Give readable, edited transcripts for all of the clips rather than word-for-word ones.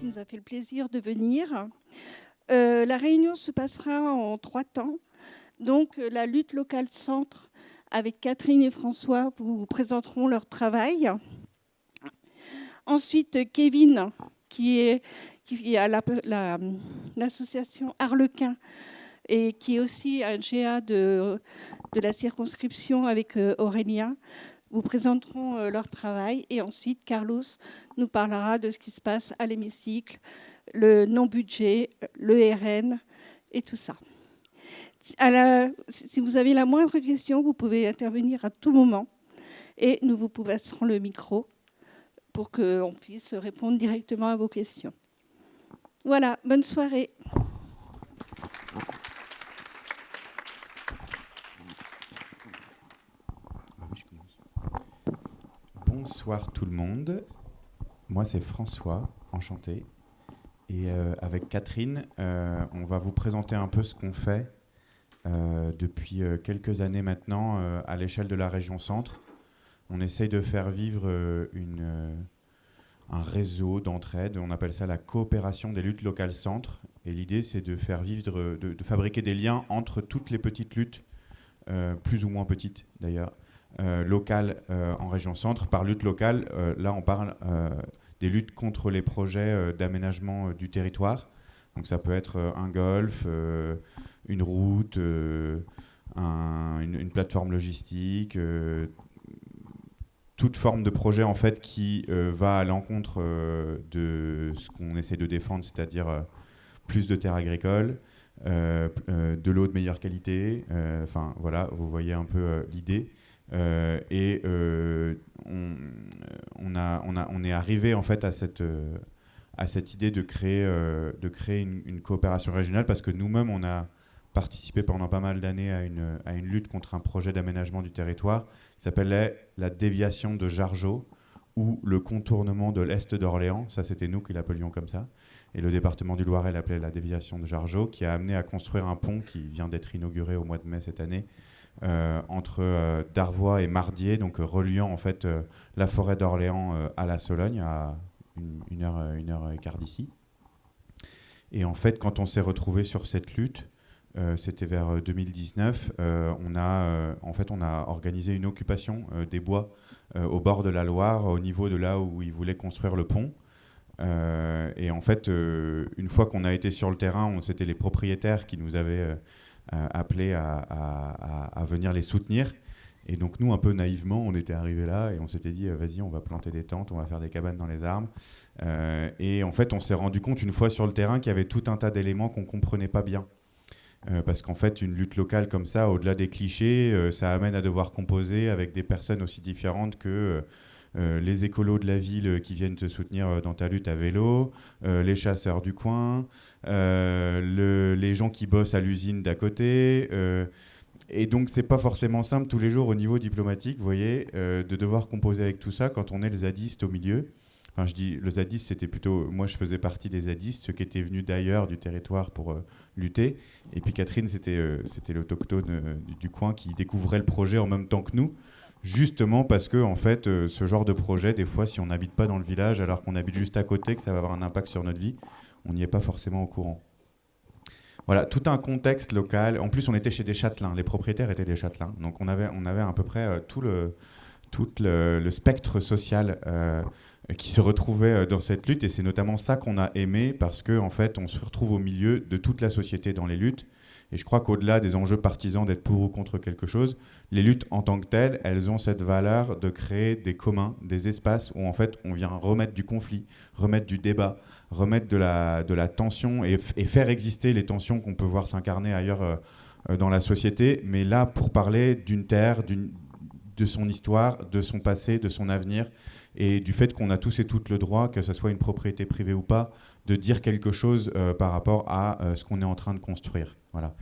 qui nous a fait le plaisir de venir. La réunion se passera en 3 temps. Donc, la lutte locale centre, avec Catherine et François, vous présenteront leur travail. Ensuite, Kevin, qui est à l'association Arlequin et qui est aussi un GA de la circonscription avec Aurélien, vous présenteront leur travail. Et ensuite, Carlos nous parlera de ce qui se passe à l'hémicycle, le non-budget, le RN et tout ça. Si vous avez la moindre question, vous pouvez intervenir à tout moment et nous vous passerons le micro pour qu'on puisse répondre directement à vos questions. Voilà, bonne soirée. Bonsoir tout le monde. Moi c'est François, enchanté. Et avec Catherine, on va vous présenter un peu ce qu'on fait depuis quelques années maintenant à l'échelle de la région Centre. On essaye de faire vivre un réseau d'entraide. On appelle ça la coopération des luttes locales Centre. Et l'idée, c'est de faire vivre, de fabriquer des liens entre toutes les petites luttes, plus ou moins petites d'ailleurs, locales en région Centre. Par lutte locale, là, on parle des luttes contre les projets d'aménagement du territoire. Donc ça peut être un golf, une route, une plateforme logistique, toute forme de projet en fait qui va à l'encontre de ce qu'on essaie de défendre, c'est-à-dire plus de terres agricoles, de l'eau de meilleure qualité. Enfin voilà, vous voyez un peu l'idée. On est arrivé en fait à cette idée de créer une coopération régionale parce que nous-mêmes on a participé pendant pas mal d'années à une lutte contre un projet d'aménagement du territoire qui s'appelait la déviation de Jargeau ou le contournement de l'Est d'Orléans. Ça, c'était nous qui l'appelions comme ça. Et le département du Loiret l'appelait la déviation de Jargeau, qui a amené à construire un pont qui vient d'être inauguré au mois de mai cette année entre Darvois et Mardier, donc reliant en fait la forêt d'Orléans à la Sologne, à une heure et quart d'ici. Et en fait, quand on s'est retrouvé sur cette lutte, c'était vers 2019, on a organisé une occupation des bois au bord de la Loire, au niveau de là où ils voulaient construire le pont. Et en fait, une fois qu'on a été sur le terrain, c'était les propriétaires qui nous avaient appelés à venir les soutenir. Et donc nous, un peu naïvement, on était arrivés là et on s'était dit vas-y, on va planter des tentes, on va faire des cabanes dans les arbres. Et en fait, on s'est rendu compte une fois sur le terrain qu'il y avait tout un tas d'éléments qu'on ne comprenait pas bien. Parce qu'en fait, une lutte locale comme ça, au-delà des clichés, ça amène à devoir composer avec des personnes aussi différentes que les écolos de la ville qui viennent te soutenir dans ta lutte à vélo, les chasseurs du coin, les gens qui bossent à l'usine d'à côté. Et donc, c'est pas forcément simple tous les jours au niveau diplomatique, vous voyez, de devoir composer avec tout ça quand on est les zadistes au milieu. Enfin, je dis le zadiste, c'était plutôt... Moi, je faisais partie des zadistes, ceux qui étaient venus d'ailleurs du territoire pour lutter. Et puis Catherine, c'était l'autochtone du coin qui découvrait le projet en même temps que nous, justement parce que, en fait, ce genre de projet, des fois, si on n'habite pas dans le village, alors qu'on habite juste à côté, que ça va avoir un impact sur notre vie, on n'y est pas forcément au courant. Voilà, tout un contexte local. En plus, on était chez des châtelains. Les propriétaires étaient des châtelains. Donc, on avait à peu près tout le spectre social qui se retrouvait dans cette lutte. Et c'est notamment ça qu'on a aimé parce qu'en fait, on se retrouve au milieu de toute la société dans les luttes. Et je crois qu'au-delà des enjeux partisans d'être pour ou contre quelque chose, les luttes en tant que telles, elles ont cette valeur de créer des communs, des espaces où en fait on vient remettre du conflit, remettre du débat, remettre de la tension et faire exister les tensions qu'on peut voir s'incarner ailleurs dans la société. Mais là, pour parler d'une terre, de son histoire, de son passé, de son avenir et du fait qu'on a tous et toutes le droit, que ce soit une propriété privée ou pas, de dire quelque chose par rapport à ce qu'on est en train de construire. Voilà.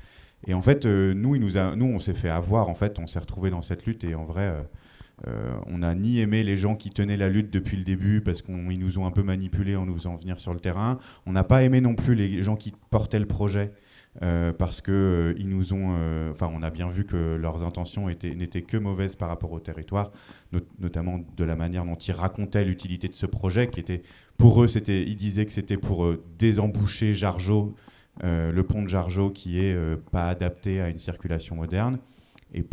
Et en fait, nous, on s'est fait avoir, en fait, on s'est retrouvés dans cette lutte et en vrai, on n'a ni aimé les gens qui tenaient la lutte depuis le début parce qu'ils nous ont un peu manipulés en nous faisant venir sur le terrain. On n'a pas aimé non plus les gens qui portaient le projet parce que ils nous ont, on a bien vu que leurs intentions n'étaient que mauvaises par rapport au territoire, notamment de la manière dont ils racontaient l'utilité de ce projet, qui était, pour eux, ils disaient que c'était pour désemboucher Jargeau, le pont de Jargeau qui est pas adapté à une circulation moderne. Et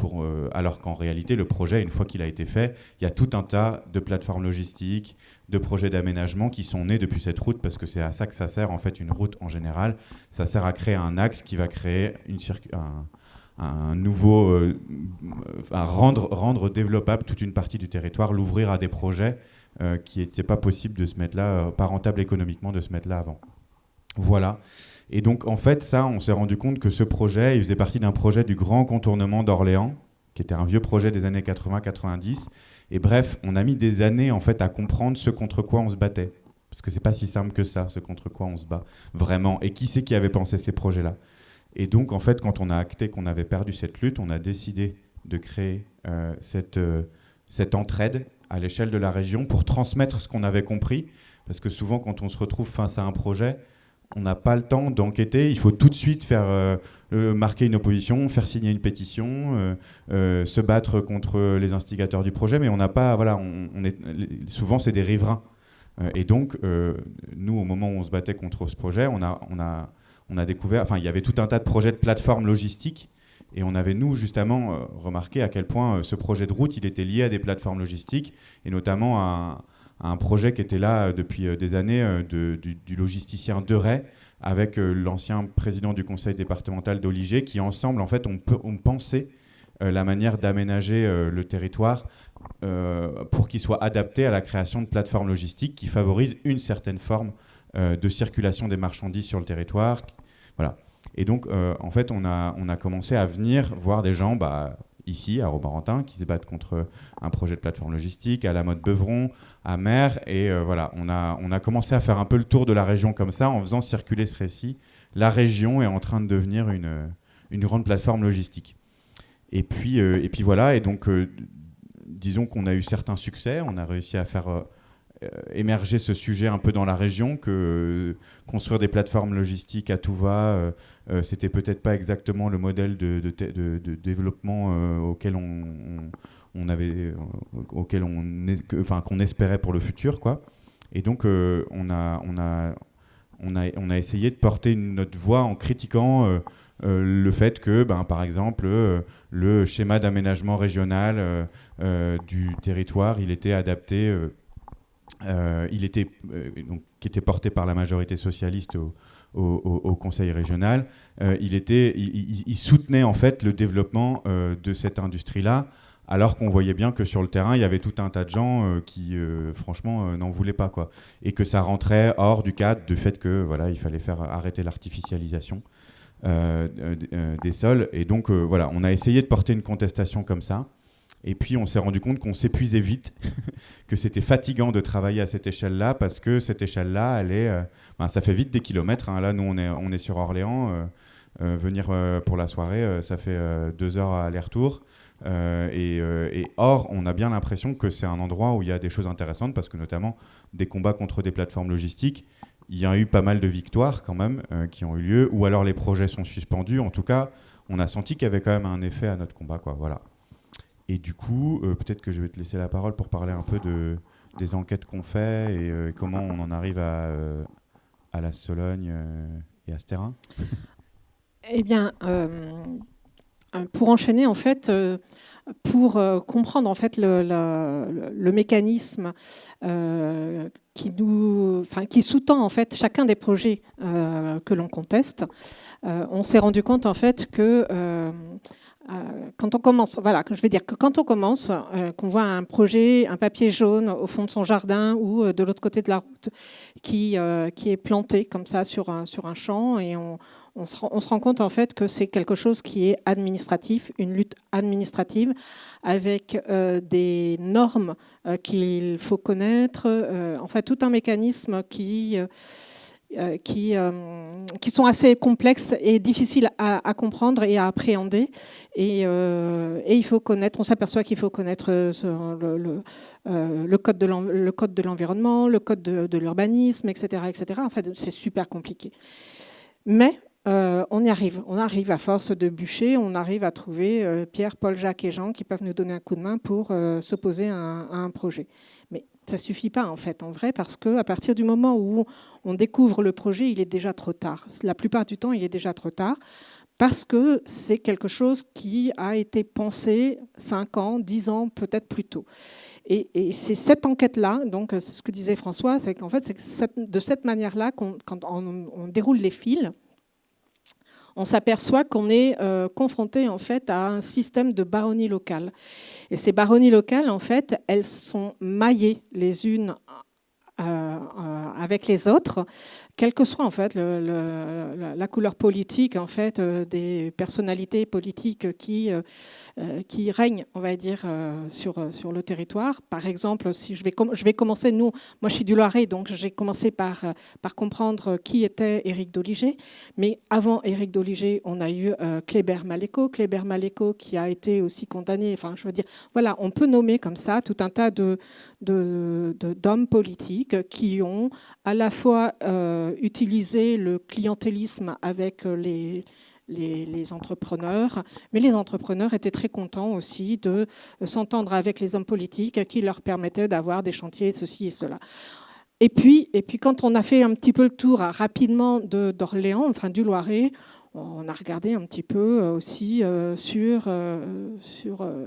alors qu'en réalité, le projet, une fois qu'il a été fait, il y a tout un tas de plateformes logistiques, de projets d'aménagement qui sont nés depuis cette route, parce que c'est à ça que ça sert, en fait, une route en général. Ça sert à créer un axe qui va créer un nouveau... à rendre développable toute une partie du territoire, l'ouvrir à des projets qui n'étaient pas possible de se mettre là, pas rentable économiquement de se mettre là avant. Voilà. Et donc, en fait, ça, on s'est rendu compte que ce projet, il faisait partie d'un projet du grand contournement d'Orléans, qui était un vieux projet des années 80-90. Et bref, on a mis des années, en fait, à comprendre ce contre quoi on se battait. Parce que c'est pas si simple que ça, ce contre quoi on se bat, vraiment. Et qui c'est qui avait pensé ces projets-là? Et donc, en fait, quand on a acté qu'on avait perdu cette lutte, on a décidé de créer cette entraide à l'échelle de la région pour transmettre ce qu'on avait compris. Parce que souvent, quand on se retrouve face à un projet, on n'a pas le temps d'enquêter, il faut tout de suite faire marquer une opposition, faire signer une pétition, se battre contre les instigateurs du projet, mais on n'a pas, voilà, souvent c'est des riverains. Et donc, nous, au moment où on se battait contre ce projet, on a découvert, enfin, il y avait tout un tas de projets de plateformes logistiques, et on avait, nous, justement, remarqué à quel point ce projet de route, il était lié à des plateformes logistiques, et notamment à un projet qui était là depuis des années du logisticien Deray avec l'ancien président du conseil départemental d'Oliger qui ensemble en fait on pensait la manière d'aménager le territoire pour qu'il soit adapté à la création de plateformes logistiques qui favorisent une certaine forme de circulation des marchandises sur le territoire. Voilà. Et donc en fait on a commencé à venir voir des gens ici, à Romorantin, qui se battent contre un projet de plateforme logistique, à la Motte-Beuvron, à Mer. Et voilà, on a commencé à faire un peu le tour de la région comme ça, en faisant circuler ce récit. La région est en train de devenir une grande plateforme logistique. Et puis voilà, et donc, disons qu'on a eu certains succès. On a réussi à faire émerger ce sujet un peu dans la région, que construire des plateformes logistiques à tout va, c'était peut-être pas exactement le modèle de développement qu'on espérait pour le futur, quoi. Et donc on a essayé de porter notre voix en critiquant le fait que, par exemple, le schéma d'aménagement régional du territoire, il était adapté. Qui était porté par la majorité socialiste au Conseil régional, il soutenait en fait le développement de cette industrie-là, alors qu'on voyait bien que sur le terrain, il y avait tout un tas de gens qui, franchement, n'en voulaient pas, quoi. Et que ça rentrait hors du cadre du fait que, voilà, il fallait faire arrêter l'artificialisation des sols. Et donc, voilà, on a essayé de porter une contestation comme ça. Et puis, on s'est rendu compte qu'on s'épuisait vite, que c'était fatigant de travailler à cette échelle-là, parce que cette échelle-là, ça fait vite des kilomètres. Hein. Là, nous, on est sur Orléans. Venir pour la soirée, ça fait 2 heures aller-retour. Et or, on a bien l'impression que c'est un endroit où il y a des choses intéressantes, parce que notamment des combats contre des plateformes logistiques, il y a eu pas mal de victoires quand même qui ont eu lieu, ou alors les projets sont suspendus. En tout cas, on a senti qu'il y avait quand même un effet à notre combat, quoi. Voilà. Et du coup, peut-être que je vais te laisser la parole pour parler un peu des enquêtes qu'on fait et comment on en arrive à la Sologne et à ce terrain. Eh bien, pour enchaîner, en fait, pour comprendre en fait le mécanisme qui sous-tend en fait chacun des projets que l'on conteste, on s'est rendu compte en fait que quand on commence, voilà, je vais dire que quand on commence, qu'on voit un projet, un papier jaune au fond de son jardin ou de l'autre côté de la route qui est planté comme ça sur un champ, et on se rend compte en fait que c'est quelque chose qui est administratif, une lutte administrative avec des normes qu'il faut connaître, en fait tout un mécanisme qui sont assez complexes et difficiles à comprendre et à appréhender. Et il faut connaître, on s'aperçoit qu'il faut connaître le code de l'environnement, le code de l'urbanisme, etc., etc. En fait, c'est super compliqué. Mais on y arrive. On arrive à force de bûcher, on arrive à trouver Pierre, Paul, Jacques et Jean qui peuvent nous donner un coup de main pour s'opposer à un projet. Mais ça ne suffit pas en fait, en vrai, parce qu'à partir du moment où on découvre le projet, il est déjà trop tard. La plupart du temps, il est déjà trop tard, parce que c'est quelque chose qui a été pensé 5 ans, 10 ans, peut-être plus tôt. Et c'est cette enquête-là, donc c'est ce que disait François, c'est qu'en fait, c'est de cette manière-là, quand on déroule les fils, on s'aperçoit qu'on est confronté en fait à un système de baronnies locales. Et ces baronnies locales, en fait, elles sont maillées les unes avec les autres, quelle que soit en fait la couleur politique en fait des personnalités politiques qui règnent, on va dire, sur le territoire. Par exemple, si je vais commencer, moi je suis du Loiret, donc j'ai commencé par comprendre qui était Éric Doligé. Mais avant Éric Doligé, on a eu Kléber Maléco qui a été aussi condamné. Enfin, je veux dire, voilà, on peut nommer comme ça tout un tas d'hommes politiques qui ont à la fois utilisé le clientélisme avec les entrepreneurs, mais les entrepreneurs étaient très contents aussi de s'entendre avec les hommes politiques qui leur permettaient d'avoir des chantiers, ceci et cela. Et puis, quand on a fait un petit peu le tour rapidement d'Orléans, enfin du Loiret, on a regardé un petit peu aussi sur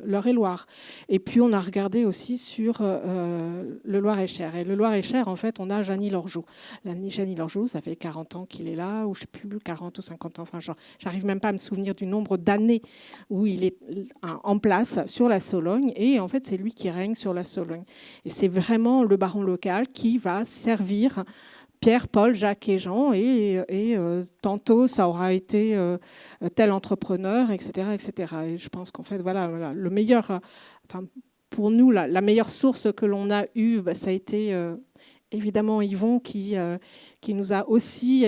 l'Eure-et-Loire. Et puis on a regardé aussi sur le Loir-et-Cher. Et le Loir-et-Cher, en fait, on a Jeanny Lorgeau. Jeanny Lorgeau, ça fait 40 ans qu'il est là, ou je ne sais plus, 40 ou 50 ans, enfin, j'arrive même pas à me souvenir du nombre d'années où il est en place sur la Sologne. Et en fait, c'est lui qui règne sur la Sologne. Et c'est vraiment le baron local qui va servir Pierre, Paul, Jacques et Jean, et tantôt ça aura été tel entrepreneur, etc., etc. Et je pense qu'en fait, voilà, le meilleur, enfin, pour nous, la meilleure source que l'on a eue, ça a été évidemment Yvon qui nous a aussi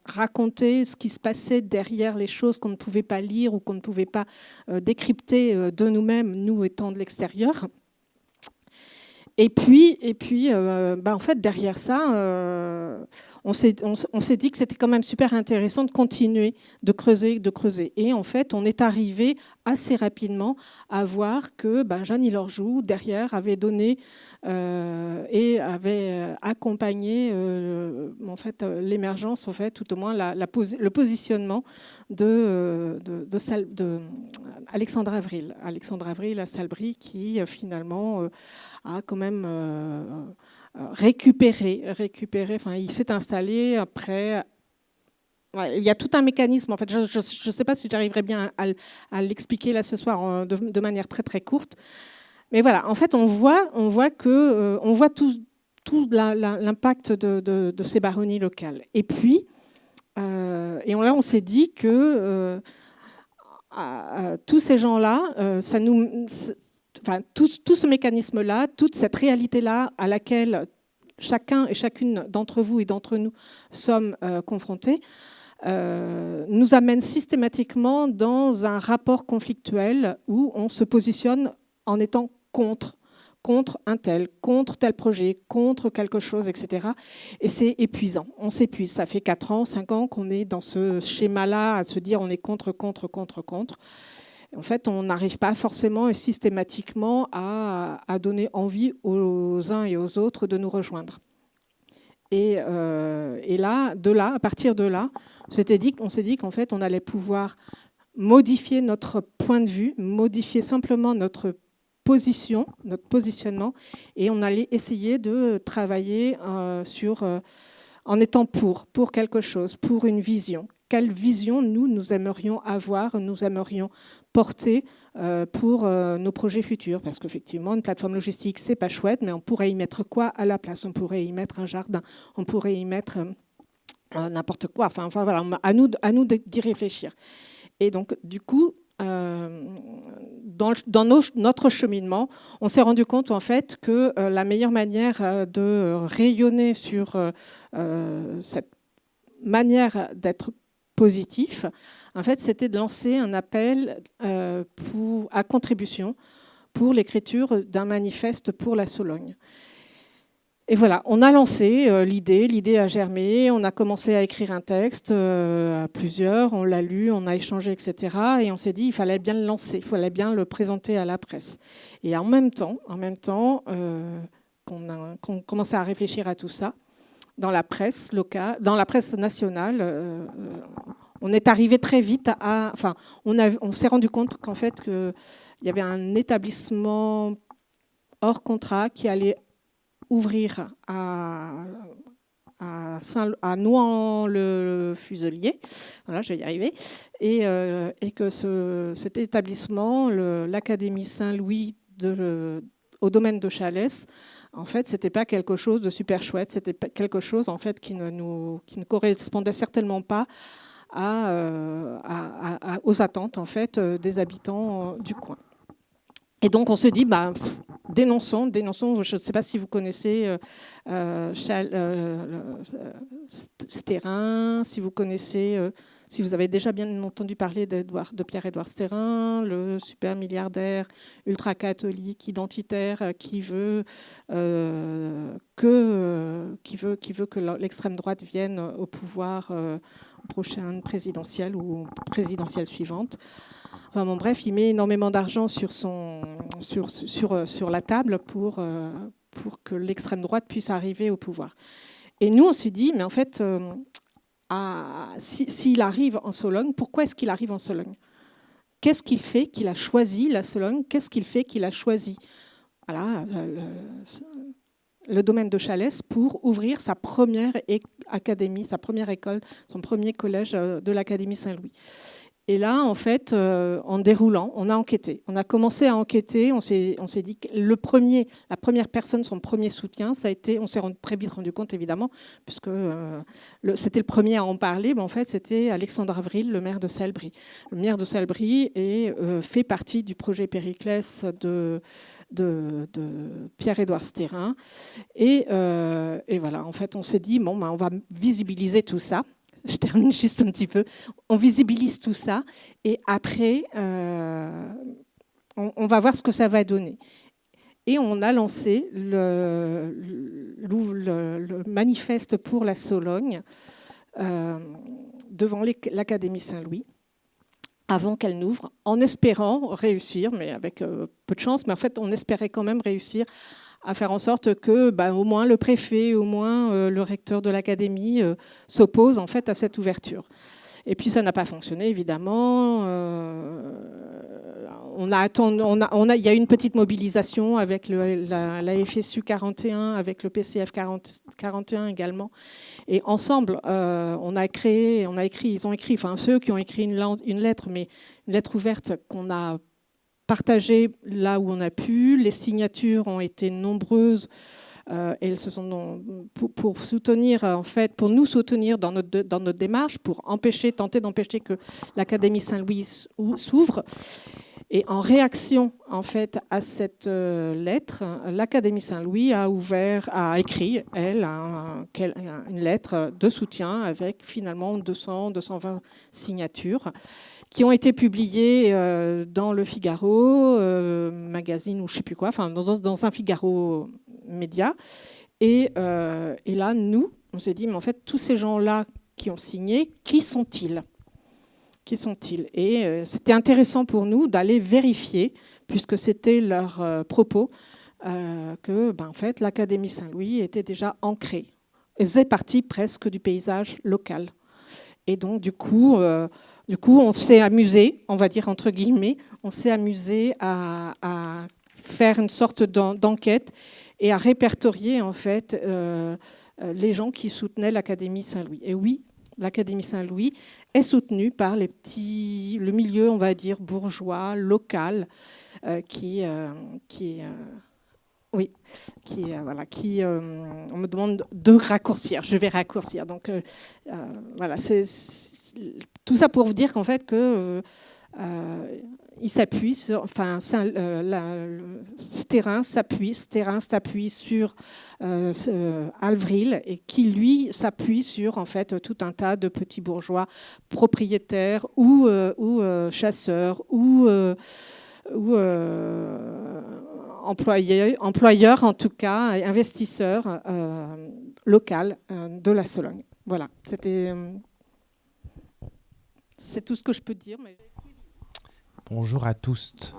raconté ce qui se passait derrière les choses qu'on ne pouvait pas lire ou qu'on ne pouvait pas décrypter de nous-mêmes, nous étant de l'extérieur. Et puis en fait, derrière ça, on s'est dit que c'était quand même super intéressant de continuer, de creuser. Et en fait, on est arrivé assez rapidement à voir que Jeanny Lorgeau, derrière, avait donné et avait accompagné en fait, l'émergence, en fait, tout au moins le positionnement de Alexandre Avril. Alexandre Avril à Salbris, qui finalement a quand même récupéré. Enfin, il s'est installé après. Ouais, il y a tout un mécanisme. En fait, je ne sais pas si j'arriverai bien à l'expliquer là ce soir de manière très très courte. Mais voilà, en fait, on voit tout l'impact de ces baronnies locales. Et puis, là, on s'est dit que tous ces gens-là, tout ce mécanisme-là, toute cette réalité-là à laquelle chacun et chacune d'entre vous et d'entre nous sommes confrontés, nous amène systématiquement dans un rapport conflictuel où on se positionne en étant contre un tel, contre tel projet, contre quelque chose, etc. Et c'est épuisant. On s'épuise. Ça fait 4 ans, 5 ans qu'on est dans ce schéma-là, à se dire on est contre. En fait, on n'arrive pas forcément et systématiquement à donner envie aux uns et aux autres de nous rejoindre. Et là, à partir de là, on s'est dit qu'en fait, on allait pouvoir modifier notre point de vue, modifier simplement notre positionnement, et on allait essayer de travailler en étant pour quelque chose, pour une vision. Quelle vision nous aimerions avoir, nous aimerions porter pour nos projets futurs? Parce qu'effectivement, une plateforme logistique, c'est pas chouette, mais on pourrait y mettre quoi à la place? On pourrait y mettre un jardin, on pourrait y mettre n'importe quoi. Enfin voilà, à nous d'y réfléchir. Et donc, du coup, dans notre cheminement, on s'est rendu compte en fait que la meilleure manière de rayonner sur cette manière d'être positif, en fait, c'était de lancer un appel à contribution pour l'écriture d'un manifeste pour la Sologne. Et voilà, on a lancé l'idée a germé, on a commencé à écrire un texte à plusieurs, on l'a lu, on a échangé, etc. Et on s'est dit, il fallait bien le lancer, il fallait bien le présenter à la presse. Et en même temps qu'on commençait à réfléchir à tout ça, dans la presse locale, dans la presse nationale, on est arrivé très vite on s'est rendu compte qu'en fait, qu'il y avait un établissement hors contrat qui allait ouvrir à Nouan-le-Fuselier, voilà, je vais y arriver, et que cet établissement, l'Académie Saint-Louis au domaine de Chalès, en fait, c'était pas quelque chose de super chouette, c'était quelque chose en fait qui ne correspondait certainement pas aux attentes en fait des habitants du coin. Et donc, on se dit, dénonçons. Je ne sais pas si vous connaissez Sterrin, si vous connaissez, si vous avez déjà bien entendu parler de Pierre-Édouard Sterrin, le super milliardaire ultra-catholique, identitaire, qui veut que l'extrême droite vienne au pouvoir aux prochaines présidentielles ou présidentielles suivantes. Enfin, bon, bref, il met énormément d'argent sur la table pour que l'extrême droite puisse arriver au pouvoir. Et nous, on s'est dit, mais en fait, s'il arrive en Sologne, pourquoi est-ce qu'il arrive en Sologne ? Qu'est-ce qu'il fait qu'il a choisi la Sologne ? Qu'est-ce qu'il fait qu'il a choisi le domaine de Chalès pour ouvrir sa première académie, sa première école, son premier collège de l'Académie Saint-Louis ? Et là, en fait, en déroulant, on a enquêté. On a commencé à enquêter. On s'est dit que la première personne, son premier soutien, ça a été. On s'est très vite rendu compte, évidemment, puisque c'était le premier à en parler. Mais en fait, c'était Alexandre Avril, le maire de Salbris. Le maire de Salbris fait partie du projet Périclès de Pierre-Édouard Sterrin. Et voilà, en fait, on s'est dit, on va visibiliser tout ça. Je termine juste un petit peu. On visibilise tout ça et après, on va voir ce que ça va donner. Et on a lancé le manifeste pour la Sologne devant l'Académie Saint-Louis avant qu'elle n'ouvre, en espérant réussir, mais avec peu de chance, mais en fait, on espérait quand même réussir à faire en sorte que au moins le préfet, au moins le recteur de l'académie s'oppose en fait à cette ouverture. Et puis ça n'a pas fonctionné évidemment. Il y a eu une petite mobilisation avec la FSU 41, avec le PCF 41 également. Et ensemble, ils ont écrit, enfin ceux qui ont écrit une lettre, mais une lettre ouverte qu'on a partagé là où on a pu. Les signatures ont été nombreuses et elles se sont pour nous soutenir dans notre démarche, pour tenter d'empêcher que l'Académie Saint-Louis s'ouvre. Et en réaction en fait à cette lettre, l'Académie Saint-Louis a écrit une lettre de soutien avec finalement 220 signatures, qui ont été publiées dans le Figaro magazine ou je ne sais plus quoi, enfin dans un Figaro média. Et là, nous, on s'est dit, mais en fait, tous ces gens-là qui ont signé, qui sont-ils ? Qui sont-ils ? Et c'était intéressant pour nous d'aller vérifier, puisque c'était leur propos, que en fait, l'Académie Saint-Louis était déjà ancrée. Elle faisait partie presque du paysage local. Et donc, du coup, on s'est amusé, on va dire entre guillemets, on s'est amusé à faire une sorte d'enquête et à répertorier en fait les gens qui soutenaient l'Académie Saint-Louis. Et oui, l'Académie Saint-Louis est soutenue par le milieu, on va dire, bourgeois, local, on me demande de raccourcir. Je vais raccourcir. Donc, voilà, c'est tout ça pour vous dire qu'en fait, il s'appuie sur, Sterrin s'appuie sur Avril et qui lui s'appuie sur en fait tout un tas de petits bourgeois propriétaires ou chasseurs ou employeur en tout cas, et investisseur local de la Sologne. Voilà, c'est tout ce que je peux dire. Mais... Bonjour à tous.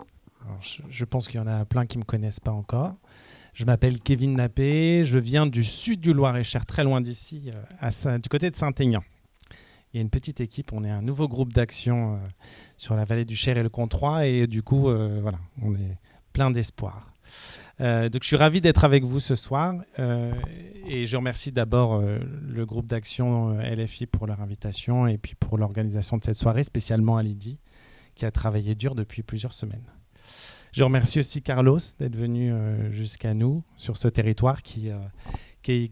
Alors, je pense qu'il y en a plein qui ne me connaissent pas encore. Je m'appelle Kevin Nappé, je viens du sud du Loir-et-Cher, très loin d'ici, du côté de Saint-Aignan. Il y a une petite équipe, on est un nouveau groupe d'action sur la vallée du Cher et le Comtrois, et du coup, voilà, on est plein d'espoir. Donc je suis ravi d'être avec vous ce soir, et je remercie d'abord le groupe d'action LFI pour leur invitation, et puis pour l'organisation de cette soirée, spécialement à Lydie, qui a travaillé dur depuis plusieurs semaines. Je remercie aussi Carlos d'être venu jusqu'à nous sur ce territoire qui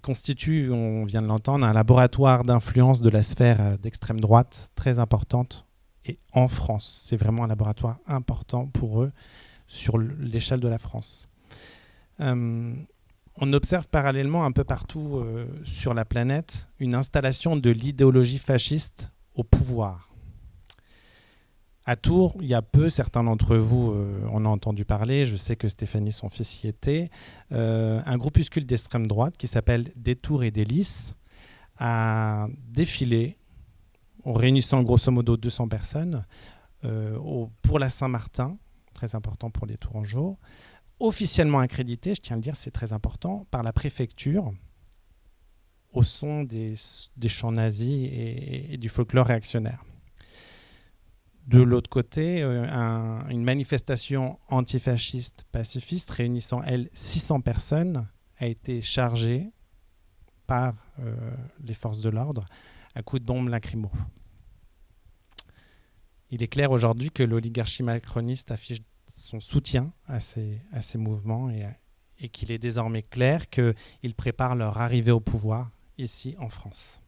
constitue, on vient de l'entendre, un laboratoire d'influence de la sphère d'extrême droite très importante et en France. C'est vraiment un laboratoire important pour eux sur l'échelle de la France. On observe parallèlement un peu partout sur la planète une installation de l'idéologie fasciste au pouvoir. À Tours, il y a peu, certains d'entre vous en ont entendu parler, je sais que Stéphanie, son fils, y était, un groupuscule d'extrême droite qui s'appelle Des Tours et des Lys a défilé, en réunissant grosso modo 200 personnes, pour la Saint-Martin, très important pour les Tourangeaux, officiellement accrédité, je tiens à le dire, c'est très important, par la préfecture, au son des chants nazis et du folklore réactionnaire. De l'autre côté, une manifestation antifasciste pacifiste réunissant, elle, 600 personnes a été chargée par les forces de l'ordre à coups de bombes lacrymo. Il est clair aujourd'hui que l'oligarchie macroniste affiche son soutien à ces mouvements et qu'il est désormais clair qu'ils préparent leur arrivée au pouvoir ici en France.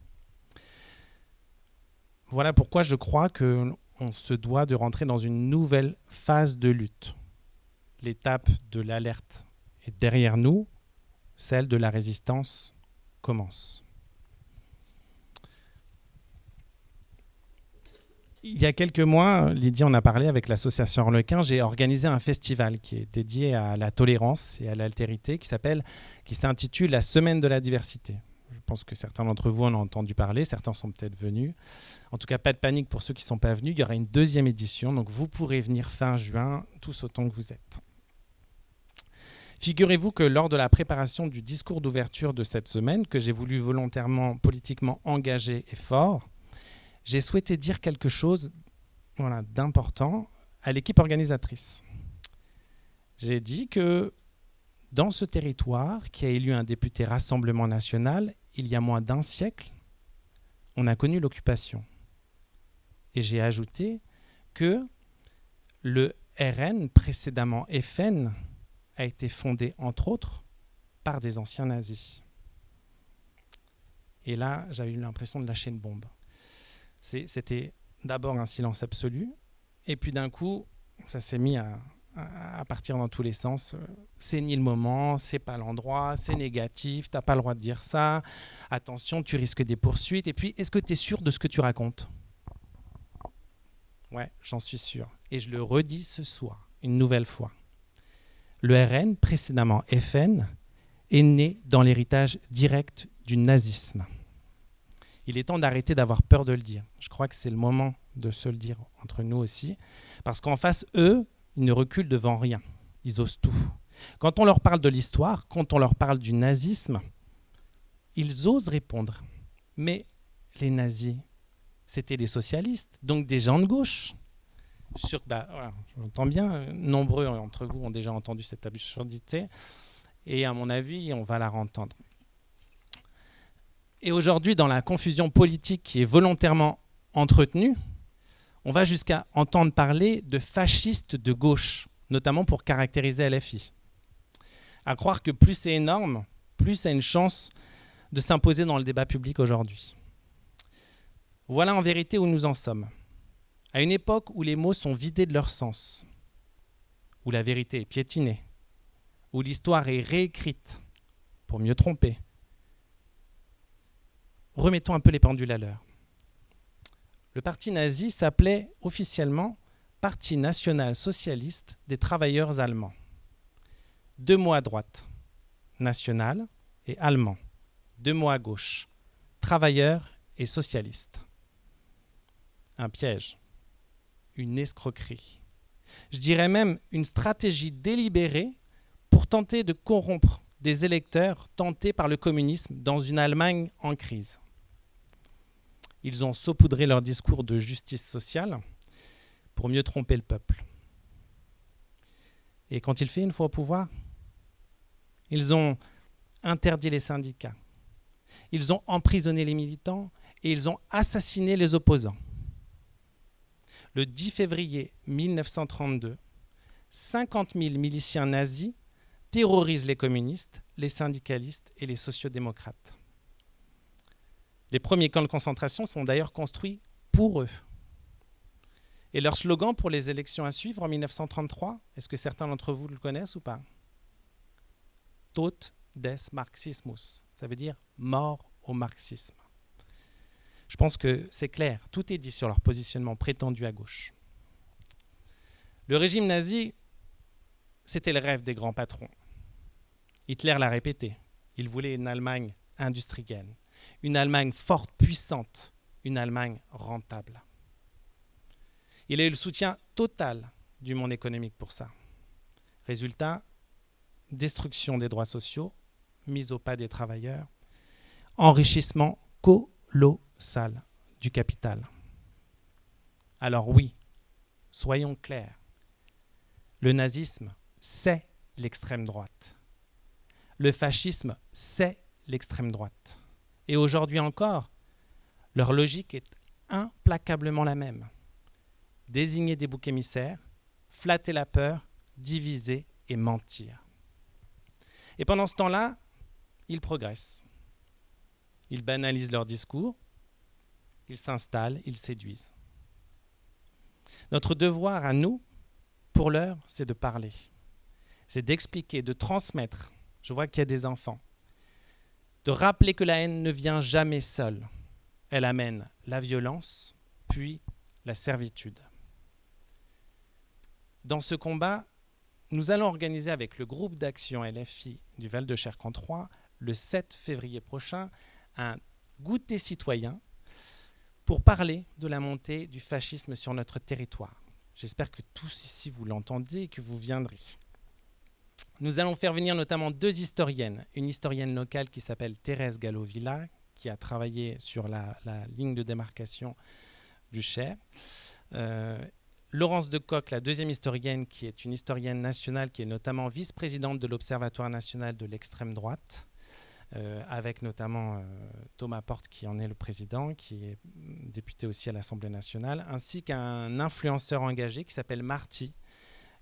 Voilà pourquoi je crois qu'on se doit de rentrer dans une nouvelle phase de lutte. L'étape de l'alerte est derrière nous, celle de la résistance commence. Il y a quelques mois, Lydie en a parlé avec l'association Harlequin, j'ai organisé un festival qui est dédié à la tolérance et à l'altérité qui s'intitule La Semaine de la diversité. Je pense que certains d'entre vous en ont entendu parler, certains sont peut-être venus. En tout cas, pas de panique pour ceux qui ne sont pas venus, il y aura une deuxième édition, donc vous pourrez venir fin juin, tous autant que vous êtes. Figurez-vous que lors de la préparation du discours d'ouverture de cette semaine, que j'ai voulu volontairement, politiquement engagé et fort, j'ai souhaité dire quelque chose d'important à l'équipe organisatrice. J'ai dit que dans ce territoire qui a élu un député Rassemblement national, il y a moins d'un siècle, on a connu l'occupation. Et j'ai ajouté que le RN, précédemment FN, a été fondé, entre autres, par des anciens nazis. Et là, j'avais eu l'impression de lâcher une bombe. C'était d'abord un silence absolu, et puis d'un coup, ça s'est mis à partir dans tous les sens. C'est ni le moment, c'est pas l'endroit, c'est négatif, t'as pas le droit de dire ça, attention, tu risques des poursuites, et puis, est-ce que tu es sûr de ce que tu racontes ? Ouais, j'en suis sûr. Et je le redis ce soir, une nouvelle fois. Le RN, précédemment FN, est né dans l'héritage direct du nazisme. Il est temps d'arrêter d'avoir peur de le dire. Je crois que c'est le moment de se le dire entre nous aussi. Parce qu'en face, eux, ils ne reculent devant rien. Ils osent tout. Quand on leur parle de l'histoire, quand on leur parle du nazisme, ils osent répondre. Mais les nazis, c'était des socialistes, donc des gens de gauche. Voilà, j'entends bien, nombreux d'entre vous ont déjà entendu cette absurdité, et à mon avis, on va la entendre. Et aujourd'hui, dans la confusion politique qui est volontairement entretenue, on va jusqu'à entendre parler de fascistes de gauche, notamment pour caractériser LFI. À croire que plus c'est énorme, plus ça a une chance de s'imposer dans le débat public aujourd'hui. Voilà en vérité où nous en sommes. À une époque où les mots sont vidés de leur sens, où la vérité est piétinée, où l'histoire est réécrite pour mieux tromper. Remettons un peu les pendules à l'heure. Le parti nazi s'appelait officiellement Parti national socialiste des travailleurs allemands. 2 mots à droite, national et allemand. 2 mots à gauche, travailleur et socialiste. Un piège, une escroquerie. Je dirais même une stratégie délibérée pour tenter de corrompre des électeurs tentés par le communisme dans une Allemagne en crise. Ils ont saupoudré leur discours de justice sociale pour mieux tromper le peuple. Et quand il fait une fois au pouvoir, ils ont interdit les syndicats, ils ont emprisonné les militants et ils ont assassiné les opposants. Le 10 février 1932, 50 000 miliciens nazis terrorisent les communistes, les syndicalistes et les sociodémocrates. Les premiers camps de concentration sont d'ailleurs construits pour eux. Et leur slogan pour les élections à suivre en 1933, est-ce que certains d'entre vous le connaissent ou pas? Tod des Marxismus, ça veut dire mort au marxisme. Je pense que c'est clair, tout est dit sur leur positionnement prétendu à gauche. Le régime nazi, c'était le rêve des grands patrons. Hitler l'a répété, il voulait une Allemagne industrielle, une Allemagne forte, puissante, une Allemagne rentable. Il a eu le soutien total du monde économique pour ça. Résultat, destruction des droits sociaux, mise au pas des travailleurs, enrichissement colossal du capital. Alors oui, soyons clairs, le nazisme, c'est l'extrême droite. Le fascisme, c'est l'extrême droite. Et aujourd'hui encore, leur logique est implacablement la même. Désigner des boucs émissaires, flatter la peur, diviser et mentir. Et pendant ce temps-là, ils progressent. Ils banalisent leur discours, ils s'installent, ils séduisent. Notre devoir à nous, pour l'heure, c'est de parler. C'est d'expliquer, de transmettre. Je vois qu'il y a des enfants. De rappeler que la haine ne vient jamais seule. Elle amène la violence, puis la servitude. Dans ce combat, nous allons organiser avec le groupe d'action LFI du Val-de-Cher-Camp 3, le 7 février prochain, un goûter citoyen pour parler de la montée du fascisme sur notre territoire. J'espère que tous ici vous l'entendez et que vous viendrez. Nous allons faire venir notamment 2 historiennes. Une historienne locale qui s'appelle Thérèse Gallo-Villa, qui a travaillé sur la ligne de démarcation du Cher. Laurence de Coq, la 2e historienne, qui est une historienne nationale, qui est notamment vice-présidente de l'Observatoire national de l'extrême droite, avec notamment Thomas Porte, qui en est le président, qui est député aussi à l'Assemblée nationale, ainsi qu'un influenceur engagé qui s'appelle Marty,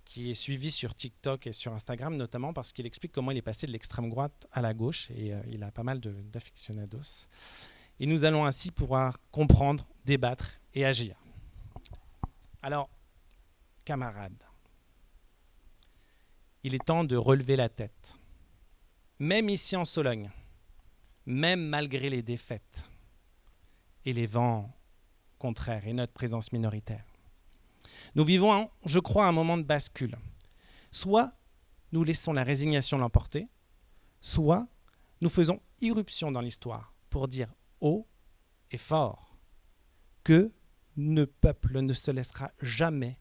qui est suivi sur TikTok et sur Instagram, notamment parce qu'il explique comment il est passé de l'extrême droite à la gauche, et il a pas mal d'aficionados. Et nous allons ainsi pouvoir comprendre, débattre et agir. Alors, camarades, il est temps de relever la tête. Même ici en Sologne, même malgré les défaites et les vents contraires et notre présence minoritaire. Nous vivons, je crois, un moment de bascule. Soit nous laissons la résignation l'emporter, soit nous faisons irruption dans l'histoire pour dire haut et fort que le peuple ne se laissera jamais,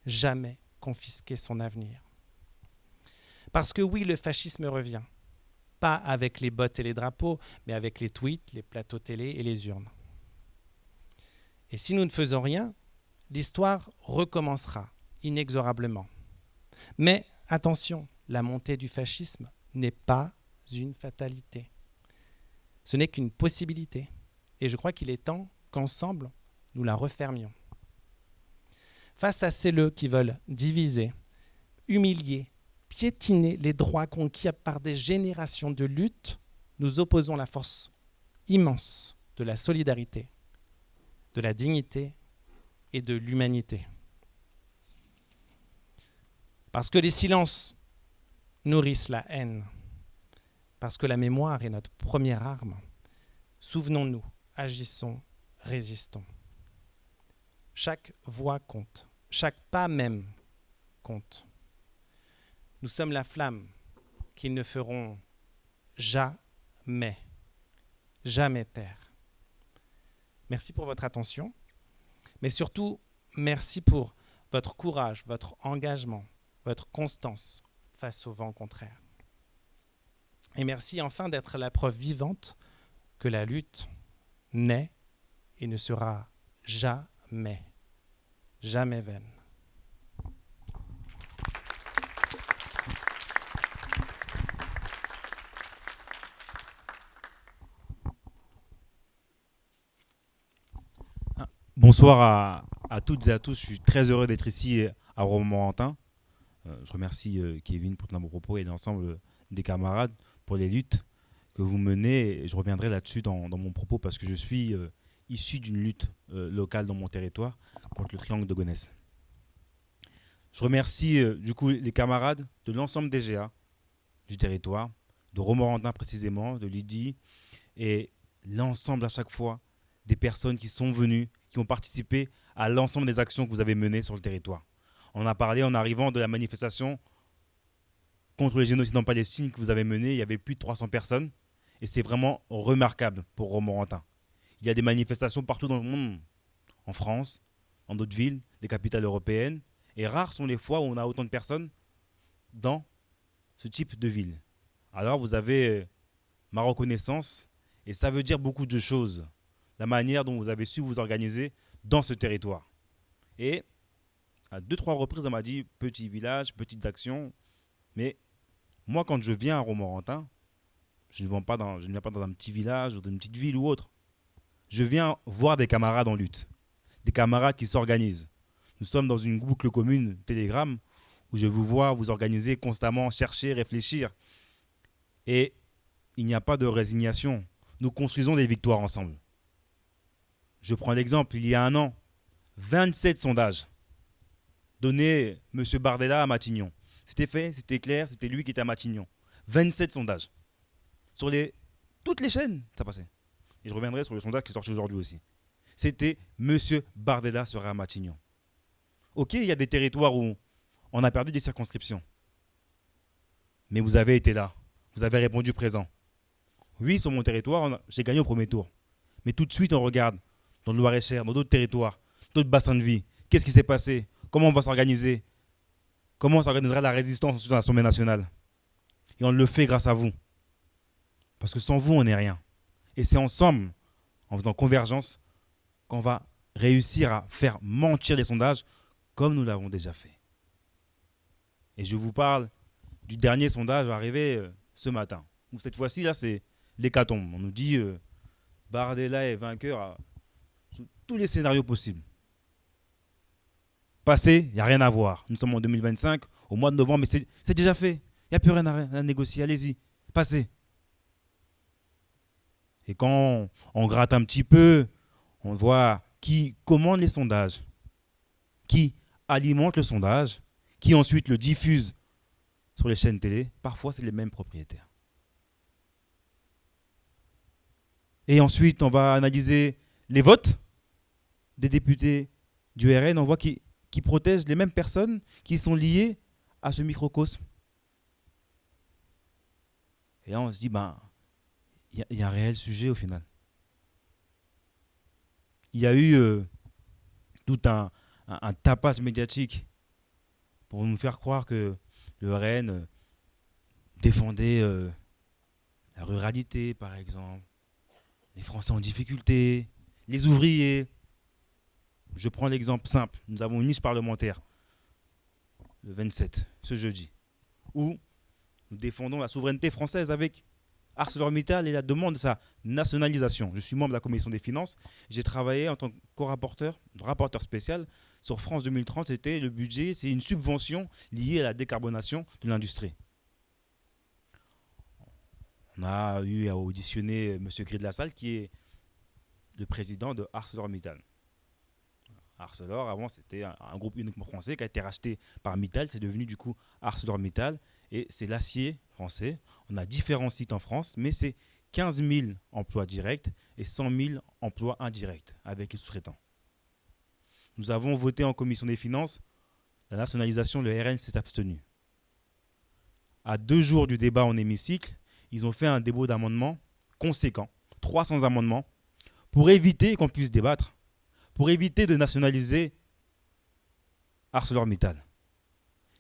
jamais confisquer son avenir. Parce que oui, le fascisme revient. Pas avec les bottes et les drapeaux, mais avec les tweets, les plateaux télé et les urnes. Et si nous ne faisons rien, l'histoire recommencera inexorablement. Mais attention, la montée du fascisme n'est pas une fatalité. Ce n'est qu'une possibilité. Et je crois qu'il est temps qu'ensemble, nous la refermions. Face à celles qui veulent diviser, humilier, piétiner les droits conquis par des générations de lutte, nous opposons la force immense de la solidarité, de la dignité et de l'humanité. Parce que les silences nourrissent la haine, parce que la mémoire est notre première arme, souvenons-nous, agissons, résistons. Chaque voix compte, chaque pas même compte. Nous sommes la flamme qu'ils ne feront jamais taire. Merci pour votre attention, mais surtout, merci pour votre courage, votre engagement, votre constance face au vent contraire. Et merci enfin d'être la preuve vivante que la lutte n'est et ne sera jamais vaine. Bonsoir à toutes et à tous. Je suis très heureux d'être ici à Romorantin. Je remercie Kevin pour ton propos et l'ensemble des camarades pour les luttes que vous menez. Et je reviendrai là-dessus dans mon propos parce que je suis issu d'une lutte locale dans mon territoire contre le triangle de Gonesse. Je remercie du coup les camarades de l'ensemble des GA du territoire, de Romorantin précisément, de Lydie et l'ensemble à chaque fois des personnes qui sont venues, qui ont participé à l'ensemble des actions que vous avez menées sur le territoire. On a parlé en arrivant de la manifestation contre le génocide en Palestine que vous avez menée. Il y avait plus de 300 personnes et c'est vraiment remarquable pour Romorantin. Il y a des manifestations partout dans le monde, en France, dans d'autres villes, des capitales européennes, et rares sont les fois où on a autant de personnes dans ce type de ville. Alors vous avez ma reconnaissance et ça veut dire beaucoup de choses. La manière dont vous avez su vous organiser dans ce territoire. Et à 2-3 reprises, on m'a dit petit village, petites actions. Mais moi, quand je viens à Romorantin, je ne viens pas dans un petit village ou dans une petite ville ou autre. Je viens voir des camarades en lutte, des camarades qui s'organisent. Nous sommes dans une boucle commune Telegram où je vous vois vous organiser constamment, chercher, réfléchir. Et il n'y a pas de résignation. Nous construisons des victoires ensemble. Je prends l'exemple, il y a un an, 27 sondages donnés M. Bardella à Matignon. C'était fait, c'était clair, c'était lui qui était à Matignon. 27 sondages. Sur toutes les chaînes, ça passait. Et je reviendrai sur le sondage qui est sorti aujourd'hui aussi. C'était M. Bardella serait à Matignon. Ok, il y a des territoires où on a perdu des circonscriptions. Mais vous avez été là. Vous avez répondu présent. Oui, sur mon territoire, j'ai gagné au premier tour. Mais tout de suite, on regarde dans le Loir-et-Cher, dans d'autres territoires, d'autres bassins de vie. Qu'est-ce qui s'est passé? Comment on va s'organiser? Comment s'organisera la résistance à l'Assemblée nationale? Et on le fait grâce à vous. Parce que sans vous, on n'est rien. Et c'est ensemble, en faisant convergence, qu'on va réussir à faire mentir les sondages comme nous l'avons déjà fait. Et je vous parle du dernier sondage arrivé ce matin. Donc cette fois-ci, là, c'est l'hécatombe. On nous dit Bardella est vainqueur sous tous les scénarios possibles. Passé, il n'y a rien à voir. Nous sommes en 2025, au mois de novembre, mais c'est déjà fait. Il n'y a plus rien à négocier. Allez-y, passez. Et quand on gratte un petit peu, on voit qui commande les sondages, qui alimente le sondage, qui ensuite le diffuse sur les chaînes télé. Parfois, c'est les mêmes propriétaires. Et ensuite, on va analyser les votes des députés du RN. On voit qu'ils protègent les mêmes personnes qui sont liées à ce microcosme. Et là, on se dit, il y a un réel sujet au final. Il y a eu tout un tapage médiatique pour nous faire croire que le RN défendait la ruralité, par exemple, les Français en difficulté, les ouvriers. Je prends l'exemple simple. Nous avons une niche parlementaire, le 27, ce jeudi, où nous défendons la souveraineté française avec ArcelorMittal et la demande de sa nationalisation. Je suis membre de la commission des finances. J'ai travaillé en tant que co-rapporteur, rapporteur spécial sur France 2030. C'était le budget, c'est une subvention liée à la décarbonation de l'industrie. On a eu à auditionner M. Gris de la Salle, qui est le président de ArcelorMittal. Arcelor, avant, c'était un groupe uniquement français qui a été racheté par Mittal. C'est devenu du coup ArcelorMittal. Et c'est l'acier français. On a différents sites en France, mais c'est 15 000 emplois directs et 100 000 emplois indirects avec les sous-traitants. Nous avons voté en commission des finances la nationalisation, le RN s'est abstenu. à 2 jours du débat en hémicycle, ils ont fait un dépôt d'amendements conséquent, 300 amendements, pour éviter qu'on puisse débattre, pour éviter de nationaliser ArcelorMittal.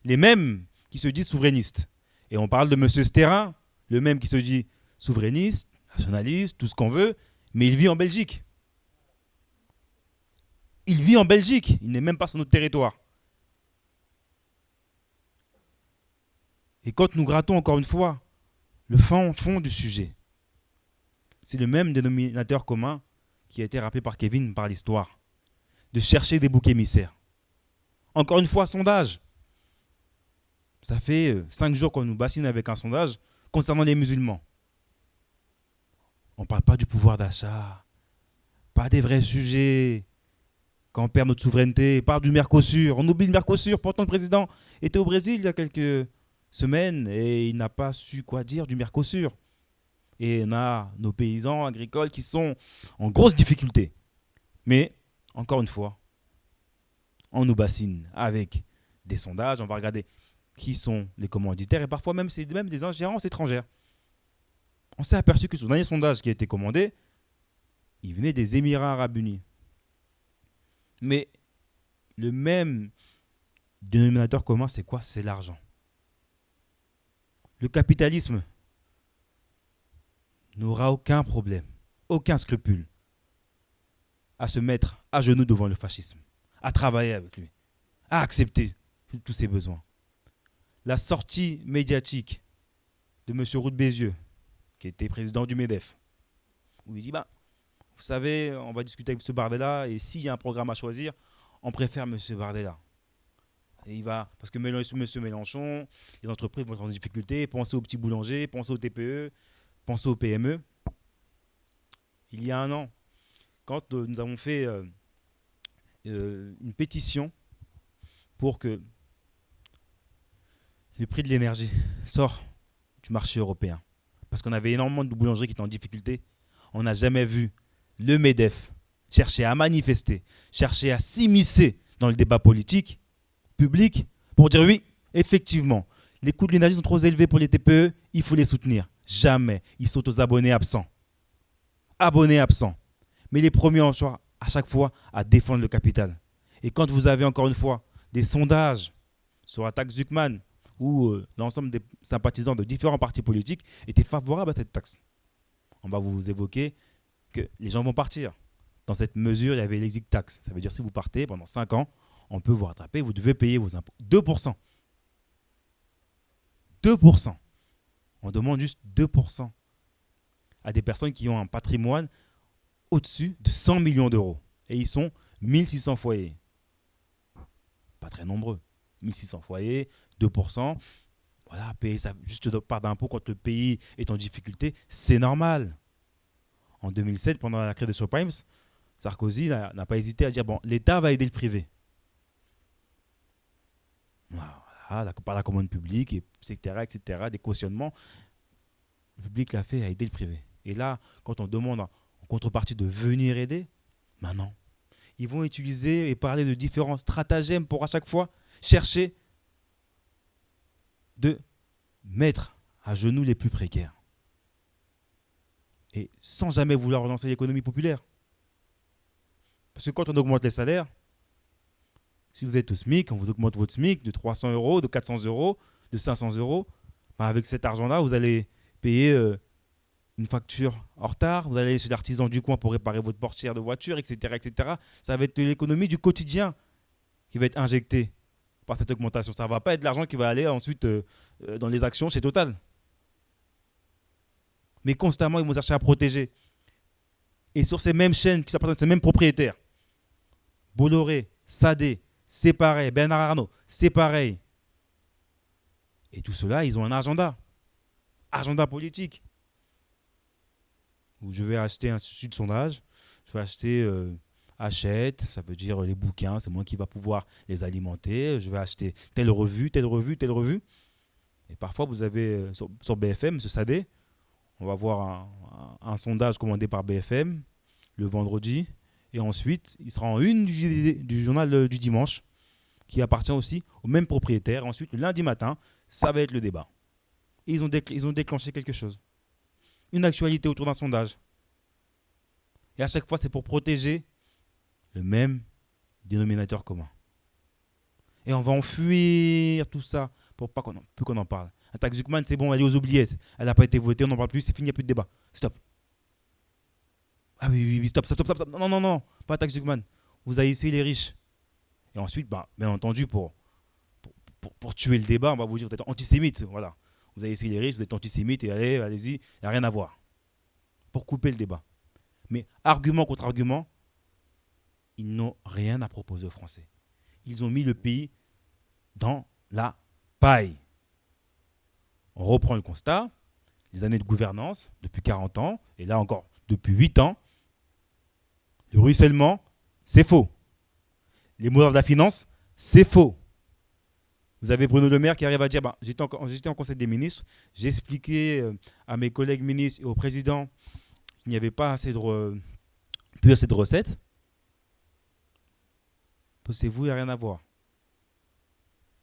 Les mêmes qui se disent souverainistes. Et on parle de M. Sterrin, le même qui se dit souverainiste, nationaliste, tout ce qu'on veut, mais il vit en Belgique. Il vit en Belgique, il n'est même pas sur notre territoire. Et quand nous grattons encore une fois le fond du sujet, c'est le même dénominateur commun qui a été rappelé par Kevin par l'histoire, de chercher des boucs émissaires. Encore une fois, sondage. Ça fait 5 jours qu'on nous bassine avec un sondage concernant les musulmans. On ne parle pas du pouvoir d'achat, pas des vrais sujets. Quand on perd notre souveraineté, on parle du Mercosur. On oublie le Mercosur. Pourtant, le président était au Brésil il y a quelques semaines et il n'a pas su quoi dire du Mercosur. Et on a nos paysans agricoles qui sont en grosse difficulté. Mais, encore une fois, on nous bassine avec des sondages. On va regarder qui sont les commanditaires et parfois même c'est même des ingérences étrangères. On s'est aperçu que sur le dernier sondage qui a été commandé, il venait des Émirats Arabes Unis. Mais le même dénominateur commun, c'est quoi? C'est l'argent. Le capitalisme n'aura aucun problème, aucun scrupule à se mettre à genoux devant le fascisme, à travailler avec lui, à accepter tous ses besoins. La sortie médiatique de M. Roux de Bézieux, qui était président du MEDEF, où il dit vous savez, on va discuter avec M. Bardella et s'il y a un programme à choisir, on préfère M. Bardella. Et il va, parce que M. Mélenchon, les entreprises vont être en difficulté, pensez aux petits boulangers, pensez aux TPE, pensez aux PME. Il y a un an, quand nous avons fait une pétition pour que le prix de l'énergie sort du marché européen, parce qu'on avait énormément de boulangeries qui étaient en difficulté, on n'a jamais vu le MEDEF chercher à manifester, chercher à s'immiscer dans le débat politique, public, pour dire oui, effectivement, les coûts de l'énergie sont trop élevés pour les TPE, il faut les soutenir. Jamais. Ils sont aux abonnés absents. Abonnés absents. Mais les premiers en sont à chaque fois à défendre le capital. Et quand vous avez encore une fois des sondages sur la taxe Zuckman, où l'ensemble des sympathisants de différents partis politiques étaient favorables à cette taxe, on va vous évoquer que les gens vont partir. Dans cette mesure, il y avait l'exit tax. Ça veut dire que si vous partez pendant 5 ans, on peut vous rattraper, vous devez payer vos impôts. 2%. 2%. On demande juste 2% à des personnes qui ont un patrimoine au-dessus de 100 millions d'euros. Et ils sont 1600 foyers. Pas très nombreux. 1600 foyers, 2%. Voilà, payer ça juste de part d'impôt quand le pays est en difficulté, c'est normal. En 2007, pendant la crise des subprimes, Sarkozy n'a pas hésité à dire l'État va aider le privé. Voilà, par la commande publique, etc., des cautionnements. Le public l'a fait à aider le privé. Et là, quand on demande en contrepartie de venir aider, non. Ils vont utiliser et parler de différents stratagèmes pour à chaque fois chercher de mettre à genoux les plus précaires. Et sans jamais vouloir relancer l'économie populaire. Parce que quand on augmente les salaires, si vous êtes au SMIC, on vous augmente votre SMIC de 300 euros, de 400 euros, de 500 euros, avec cet argent-là, vous allez payer une facture en retard, vous allez aller chez l'artisan du coin pour réparer votre portière de voiture, etc., etc. Ça va être l'économie du quotidien qui va être injectée par cette augmentation. Ça ne va pas être l'argent qui va aller ensuite dans les actions chez Total. Mais constamment, ils vont chercher à protéger. Et sur ces mêmes chaînes qui appartiennent à ces mêmes propriétaires, Bolloré, Sadé, c'est pareil, Bernard Arnault, c'est pareil. Et tout cela, ils ont un agenda politique. Où je vais acheter un institut de sondage, je vais acheter Hachette, ça veut dire les bouquins, c'est moi qui va pouvoir les alimenter, je vais acheter telle revue. Et parfois, vous avez sur BFM, ce Sadé, on va voir un sondage commandé par BFM le vendredi. Et ensuite, il sera en une du journal du dimanche, qui appartient aussi au même propriétaire. Ensuite, le lundi matin, ça va être le débat. et ils ont déclenché quelque chose. Une actualité autour d'un sondage. Et à chaque fois, c'est pour protéger le même dénominateur commun. Et on va enfuir tout ça pour pas plus qu'on en parle. Un taxe Zuckman, c'est bon, elle est aux oubliettes. Elle n'a pas été votée, on n'en parle plus, c'est fini, il n'y a plus de débat. Stop. Ah oui, stop. Non, pas taxe Zuckman. Vous haïssez les riches. Et ensuite, bien entendu, pour tuer le débat, on va vous dire, vous êtes antisémite. Voilà. Vous haïssez les riches, vous êtes antisémite, et allez-y, il n'y a rien à voir. Pour couper le débat. Mais argument contre argument, ils n'ont rien à proposer aux Français. Ils ont mis le pays dans la paille. On reprend le constat, les années de gouvernance, depuis 40 ans, et là encore, depuis 8 ans, le ruissellement, c'est faux. Les modèles de la finance, c'est faux. Vous avez Bruno Le Maire qui arrive à dire, j'étais en Conseil des ministres, j'ai expliqué à mes collègues ministres et au président qu'il n'y avait pas plus assez de recettes. Posez-vous, il n'y a rien à voir.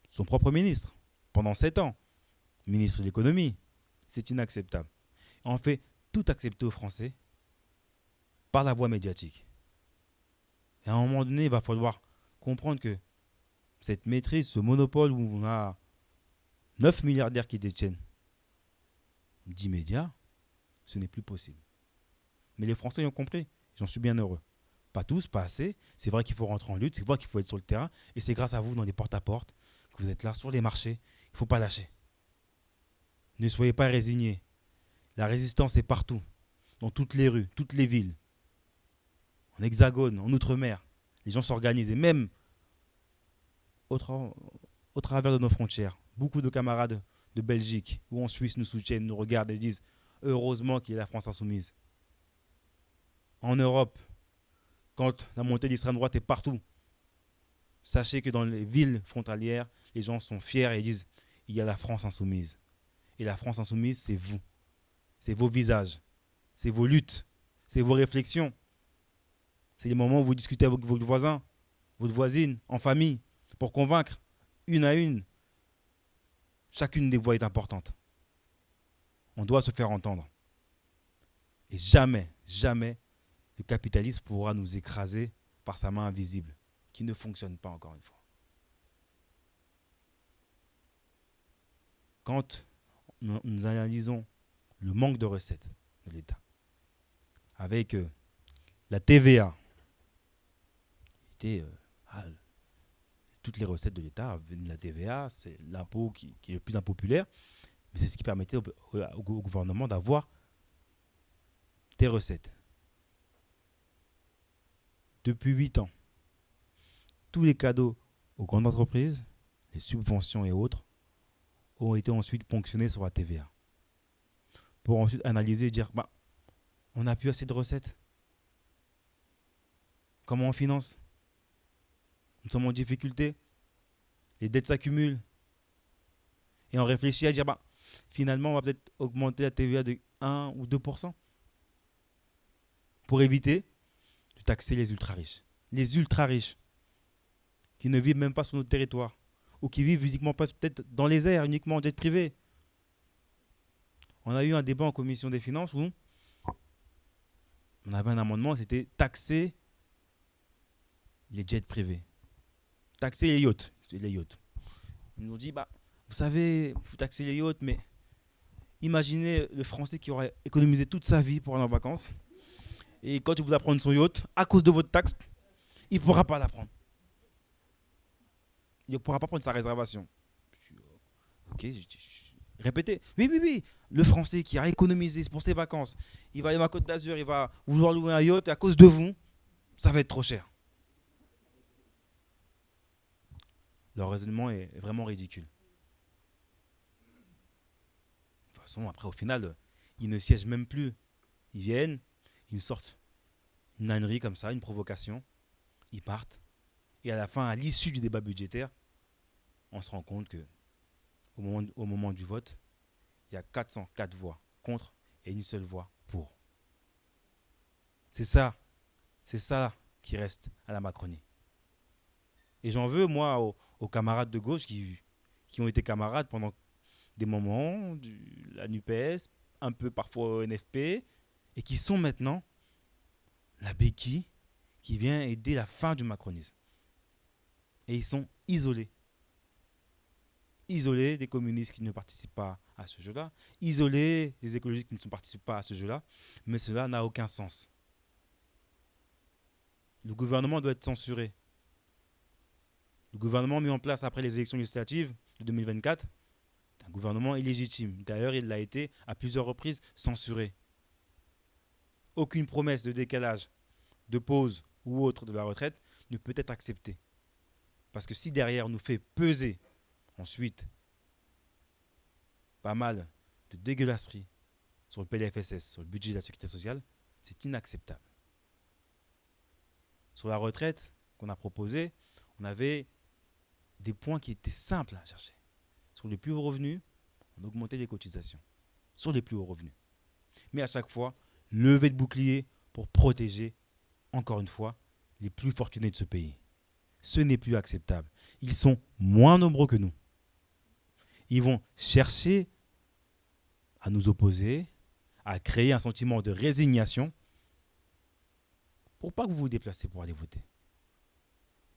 Son propre ministre, pendant 7 ans, ministre de l'économie, c'est inacceptable. On fait tout accepter aux Français par la voie médiatique. Et à un moment donné, il va falloir comprendre que cette maîtrise, ce monopole où on a 9 milliardaires qui détiennent 10 médias, ce n'est plus possible. Mais les Français y ont compris, j'en suis bien heureux. Pas tous, pas assez. C'est vrai qu'il faut rentrer en lutte, c'est vrai qu'il faut être sur le terrain. Et c'est grâce à vous, dans les porte-à-porte, que vous êtes là, sur les marchés. Il ne faut pas lâcher. Ne soyez pas résignés. La résistance est partout, dans toutes les rues, toutes les villes. En Hexagone, en Outre-mer, les gens s'organisent. Et même au travers de nos frontières, beaucoup de camarades de Belgique ou en Suisse nous soutiennent, nous regardent et disent « Heureusement qu'il y a la France insoumise ». En Europe, quand la montée de l'extrême droite est partout, sachez que dans les villes frontalières, les gens sont fiers et disent « Il y a la France insoumise ». Et la France insoumise, c'est vous. C'est vos visages. C'est vos luttes. C'est vos réflexions. C'est les moments où vous discutez avec votre voisin, votre voisine, en famille, pour convaincre, une à une. Chacune des voix est importante. On doit se faire entendre. Et jamais, jamais, le capitalisme pourra nous écraser par sa main invisible, qui ne fonctionne pas encore une fois. Quand nous analysons le manque de recettes de l'État, avec la TVA, toutes les recettes de l'État viennent de la TVA, c'est l'impôt qui est le plus impopulaire, mais c'est ce qui permettait au gouvernement d'avoir des recettes. Depuis 8 ans, tous les cadeaux aux grandes entreprises, les subventions et autres, ont été ensuite ponctionnés sur la TVA. Pour ensuite analyser et dire, on n'a plus assez de recettes. Comment on finance ? Nous sommes en difficulté. Les dettes s'accumulent. Et on réfléchit à dire, finalement, on va peut-être augmenter la TVA de 1 ou 2% pour éviter de taxer les ultra-riches. Les ultra-riches qui ne vivent même pas sur notre territoire ou qui vivent uniquement peut-être dans les airs, uniquement en jet privé. On a eu un débat en commission des finances où on avait un amendement, c'était taxer les jets privés. Taxer les yachts. Ils nous ont dit, vous savez, vous taxez les yachts, mais imaginez le Français qui aurait économisé toute sa vie pour aller en vacances. Et quand il voudra prendre son yacht, à cause de votre taxe, il ne pourra pas la prendre. Il ne pourra pas prendre sa réservation. Ok, répétez. Oui. Le Français qui a économisé pour ses vacances, il va aller dans la Côte d'Azur, il va vouloir louer un yacht, et à cause de vous, ça va être trop cher. Leur raisonnement est vraiment ridicule. De toute façon, après, au final, ils ne siègent même plus. Ils viennent, ils nous sortent une ânerie comme ça, une provocation. Ils partent. Et à la fin, à l'issue du débat budgétaire, on se rend compte que au moment du vote, il y a 404 voix contre et une seule voix pour. C'est ça qui reste à la Macronie. Et j'en veux, moi, aux camarades de gauche qui ont été camarades pendant des moments, la NUPES, un peu parfois au NFP, et qui sont maintenant la béquille qui vient aider la fin du macronisme. Et ils sont isolés. Isolés des communistes qui ne participent pas à ce jeu-là, isolés des écologistes qui ne participent pas à ce jeu-là, mais cela n'a aucun sens. Le gouvernement doit être censuré. Le gouvernement mis en place après les élections législatives de 2024 est un gouvernement illégitime. D'ailleurs, il l'a été à plusieurs reprises censuré. Aucune promesse de décalage, de pause ou autre de la retraite ne peut être acceptée. Parce que si derrière on nous fait peser ensuite pas mal de dégueulasseries sur le PLFSS, sur le budget de la sécurité sociale, c'est inacceptable. Sur la retraite qu'on a proposée, on avait des points qui étaient simples à chercher. Sur les plus hauts revenus, on augmentait les cotisations. Sur les plus hauts revenus. Mais à chaque fois, lever de bouclier pour protéger, encore une fois, les plus fortunés de ce pays. Ce n'est plus acceptable. Ils sont moins nombreux que nous. Ils vont chercher à nous opposer, à créer un sentiment de résignation pour pas que vous vous déplacez pour aller voter.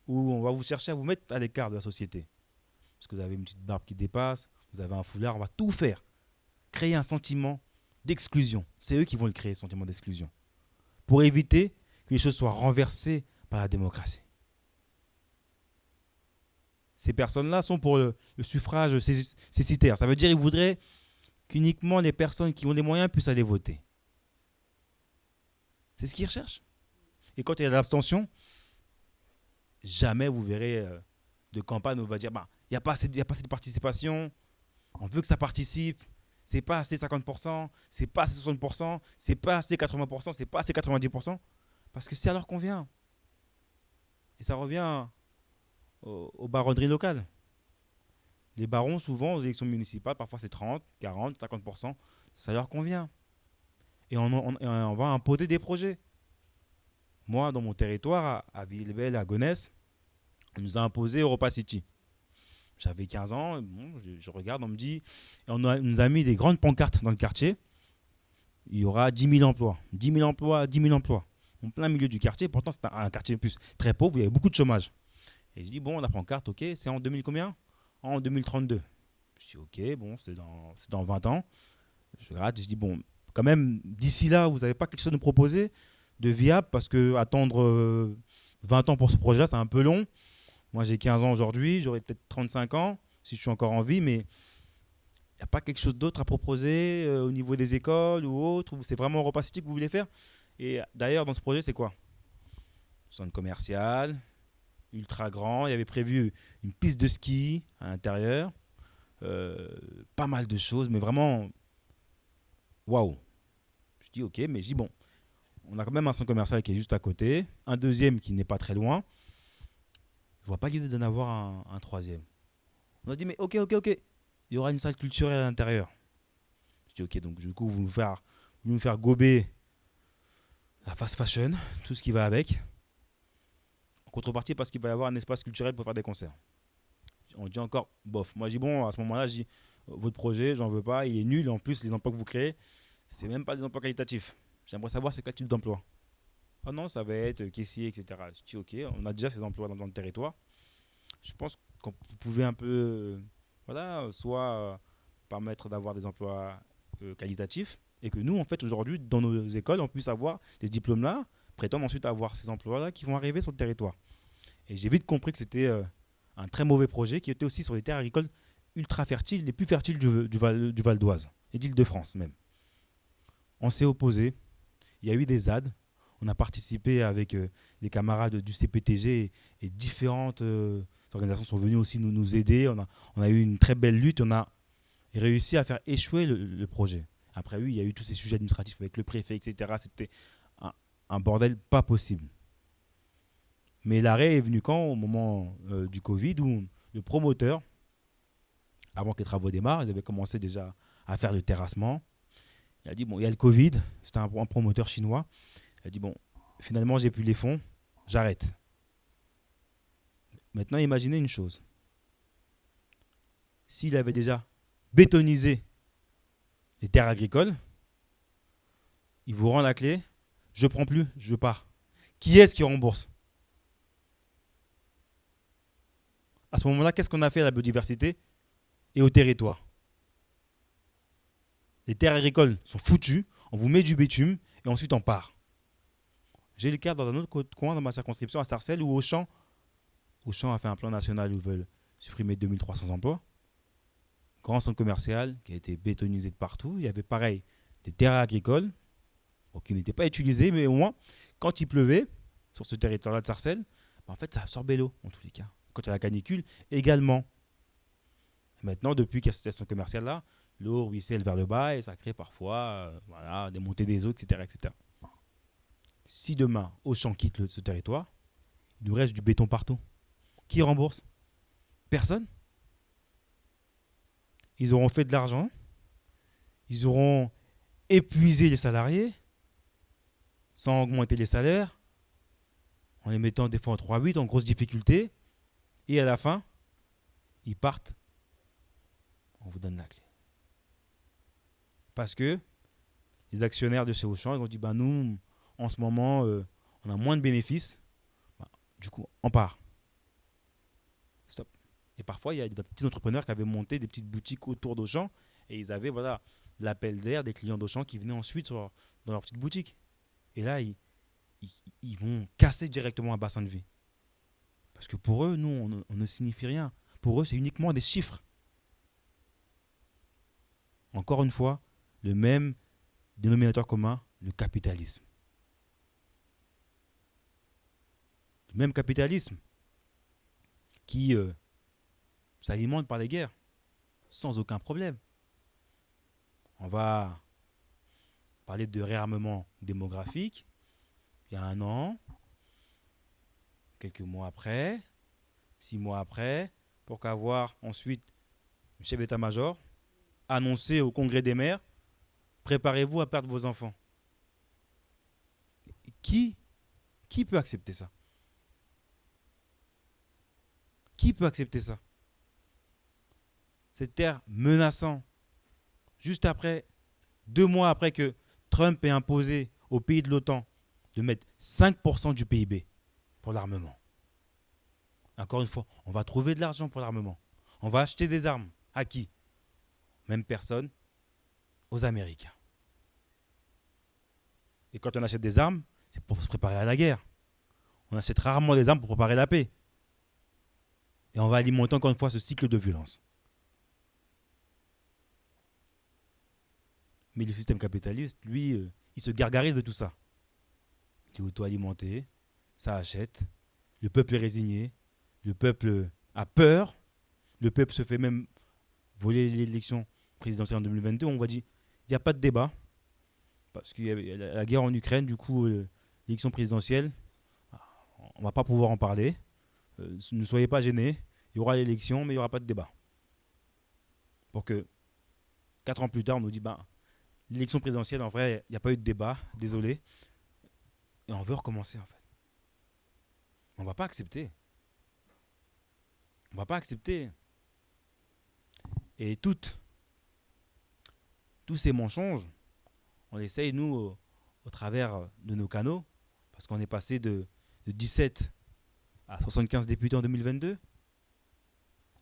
Ou on va vous chercher à vous mettre à l'écart de la société. Parce que vous avez une petite barbe qui dépasse, vous avez un foulard, on va tout faire. Créer un sentiment d'exclusion. C'est eux qui vont le créer, ce sentiment d'exclusion. Pour éviter que les choses soient renversées par la démocratie. Ces personnes-là sont pour le suffrage cécitaire. Ça veut dire qu'ils voudraient qu'uniquement les personnes qui ont les moyens puissent aller voter. C'est ce qu'ils recherchent. Et quand il y a de l'abstention, jamais vous verrez de campagne où on va dire il n'y a pas assez de participation, on veut que ça participe, c'est pas assez 50%, c'est pas assez 60%, c'est pas assez 80%, c'est pas assez 90%, parce que ça leur convient. Et ça revient aux baronneries locales. Les barons, souvent, aux élections municipales, parfois c'est 30, 40, 50%, ça leur convient. Et on va imposer des projets. Moi, dans mon territoire, à Villebel, à Gonesse, on nous a imposé Europa City. J'avais 15 ans, bon, je regarde, on me dit, on nous a mis des grandes pancartes dans le quartier. Il y aura 10 000 emplois, 10 000 emplois, 10 000 emplois. En plein milieu du quartier, pourtant c'est un quartier plus très pauvre, où il y avait beaucoup de chômage. Et je dis, bon, la pancarte, ok, c'est en 2000 combien ? En 2032. Je dis, ok, bon, c'est dans 20 ans. Je regarde, je dis, bon, quand même, d'ici là, vous n'avez pas quelque chose à nous proposer de viable, parce que attendre 20 ans pour ce projet-là, c'est un peu long. Moi, j'ai 15 ans aujourd'hui, j'aurai peut-être 35 ans, si je suis encore en vie, mais il n'y a pas quelque chose d'autre à proposer au niveau des écoles ou autre, ou c'est vraiment Europa City que vous voulez faire ? Et d'ailleurs, dans ce projet, c'est quoi ? Centre commercial, ultra grand, il y avait prévu une piste de ski à l'intérieur, pas mal de choses, mais vraiment, waouh. Je dis ok, mais je dis bon, on a quand même un centre commercial qui est juste à côté, un deuxième qui n'est pas très loin. Je vois pas l'idée d'en avoir un troisième. On a dit mais ok, il y aura une salle culturelle à l'intérieur. Je dis ok, donc du coup vous nous faire gober la fast fashion, tout ce qui va avec. En contrepartie parce qu'il va y avoir un espace culturel pour faire des concerts. On dit encore bof. Moi je dis bon, à ce moment-là, je dis votre projet, j'en veux pas, il est nul. En plus les emplois que vous créez, c'est même pas des emplois qualitatifs. J'aimerais savoir c'est quel type d'emploi. Ah non, ça va être caissier, etc. Je dis ok, on a déjà ces emplois dans le territoire. Je pense que vous pouvez un peu, soit permettre d'avoir des emplois qualitatifs et que nous, en fait, aujourd'hui, dans nos écoles, on puisse avoir des diplômes-là, prétendre ensuite avoir ces emplois-là qui vont arriver sur le territoire. Et j'ai vite compris que c'était un très mauvais projet qui était aussi sur des terres agricoles ultra fertiles, les plus fertiles du Val d'Oise et d'Île-de-France même. On s'est opposé. Il y a eu des ZAD. On a participé avec les camarades du CPTG et différentes organisations sont venues aussi nous aider. On a eu une très belle lutte. On a réussi à faire échouer le projet. Après, oui, il y a eu tous ces sujets administratifs avec le préfet, etc. C'était un bordel pas possible. Mais l'arrêt est venu quand ? Au moment du Covid, où le promoteur, avant que les travaux démarrent, ils avaient commencé déjà à faire le terrassement. Il a dit, bon, il y a le Covid, c'était un promoteur chinois. Il a dit, bon, finalement, j'ai plus les fonds, j'arrête. Maintenant, imaginez une chose. S'il avait déjà bétoniser les terres agricoles. Il vous rend la clé. Je ne prends plus, je pars. Qui est-ce qui rembourse? À ce moment-là, qu'est-ce qu'on a fait à la biodiversité et au territoire? Les terres agricoles sont foutues, on vous met du bitume et ensuite on part. J'ai le cas dans un autre coin dans ma circonscription à Sarcelles où Auchan a fait un plan national où ils veulent supprimer 2300 emplois. Grand centre commercial qui a été bétonisé de partout. Il y avait pareil des terres agricoles qui n'étaient pas utilisées, mais au moins quand il pleuvait sur ce territoire-là de Sarcelles, en fait ça absorbait l'eau en tous les cas. Quand il y a la canicule également. Et maintenant, depuis qu'il y a cette station commerciale-là, l'eau ruisselle vers le bas et ça crée parfois des montées des eaux, etc., etc. Si demain, Auchan quitte ce territoire, il nous reste du béton partout. Qui rembourse? Personne. Ils auront fait de l'argent, ils auront épuisé les salariés sans augmenter les salaires, en les mettant des fois en 3-8, en grosse difficulté, et à la fin, ils partent. On vous donne la clé. Parce que les actionnaires de chez Auchan, ils ont dit, nous, en ce moment, on a moins de bénéfices. Du coup, on part. Stop. Et parfois, il y a des petits entrepreneurs qui avaient monté des petites boutiques autour d'Auchan et ils avaient l'appel d'air des clients d'Auchan qui venaient ensuite dans leur petite boutique. Et là, ils vont casser directement un bassin de vie. Parce que pour eux, nous, on ne signifie rien. Pour eux, c'est uniquement des chiffres. Encore une fois, le même dénominateur commun, le capitalisme. Le même capitalisme qui s'alimente par les guerres, sans aucun problème. On va parler de réarmement démographique. Il y a 1 an, quelques mois après, 6 mois après, pour qu'avoir ensuite le chef d'état-major annoncé au congrès des maires, préparez-vous à perdre vos enfants. Qui peut accepter ça? Qui peut accepter ça? Cette terre menaçant, juste après, 2 mois après que Trump ait imposé aux pays de l'OTAN de mettre 5% du PIB pour l'armement. Encore une fois, on va trouver de l'argent pour l'armement. On va acheter des armes. À qui? Même personne, aux Américains. Et quand on achète des armes, c'est pour se préparer à la guerre. On achète rarement des armes pour préparer la paix. Et on va alimenter encore une fois ce cycle de violence. Mais le système capitaliste, lui, il se gargarise de tout ça. Il est auto-alimenté, ça achète, le peuple est résigné, le peuple a peur, le peuple se fait même voler l'élection présidentielle en 2022. On va dire, il n'y a pas de débat, parce qu'il y a la guerre en Ukraine, du coup, l'élection présidentielle, on ne va pas pouvoir en parler. Ne soyez pas gênés, il y aura l'élection, mais il n'y aura pas de débat. Pour que 4 ans plus tard, on nous dit, l'élection présidentielle, en vrai, il n'y a pas eu de débat, désolé. Et on veut recommencer, en fait. On ne va pas accepter. On ne va pas accepter. Et tous ces mensonges, on essaye, nous, au travers de nos canaux, parce qu'on est passé de 17 à 75 députés en 2022.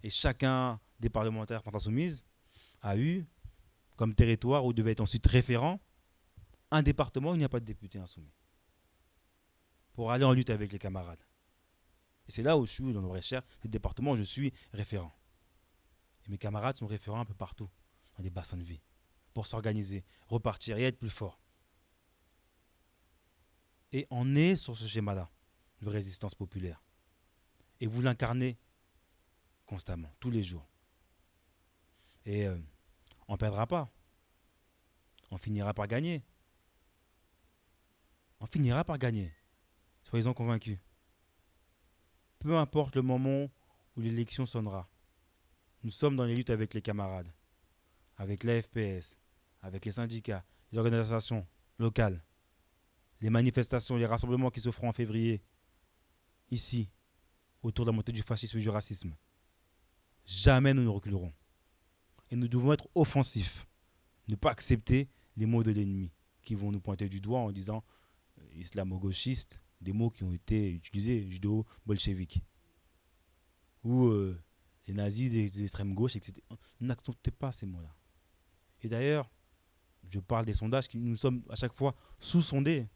Et chacun des parlementaires France Insoumise a eu comme territoire où devait être ensuite référent un département où il n'y a pas de député insoumis pour aller en lutte avec les camarades. Et c'est là où je suis, dans nos recherches, le département où je suis référent. Et mes camarades sont référents un peu partout, dans des bassins de vie, pour s'organiser, repartir et être plus forts. Et on est sur ce schéma-là, de résistance populaire. Et vous l'incarnez constamment, tous les jours. Et on ne perdra pas. On finira par gagner. On finira par gagner. Soyez-en convaincus. Peu importe le moment où l'élection sonnera, nous sommes dans les luttes avec les camarades, avec l'AFPS, avec les syndicats, les organisations locales, les manifestations, les rassemblements qui se feront en février, ici, autour de la montée du fascisme et du racisme. Jamais nous ne reculerons. Et nous devons être offensifs. Ne pas accepter les mots de l'ennemi qui vont nous pointer du doigt en disant islamo-gauchiste, des mots qui ont été utilisés, judéo-bolcheviques. Ou les nazis des extrêmes gauches, etc. N'acceptez pas ces mots-là. Et d'ailleurs, je parle des sondages, nous sommes à chaque fois sous-sondés.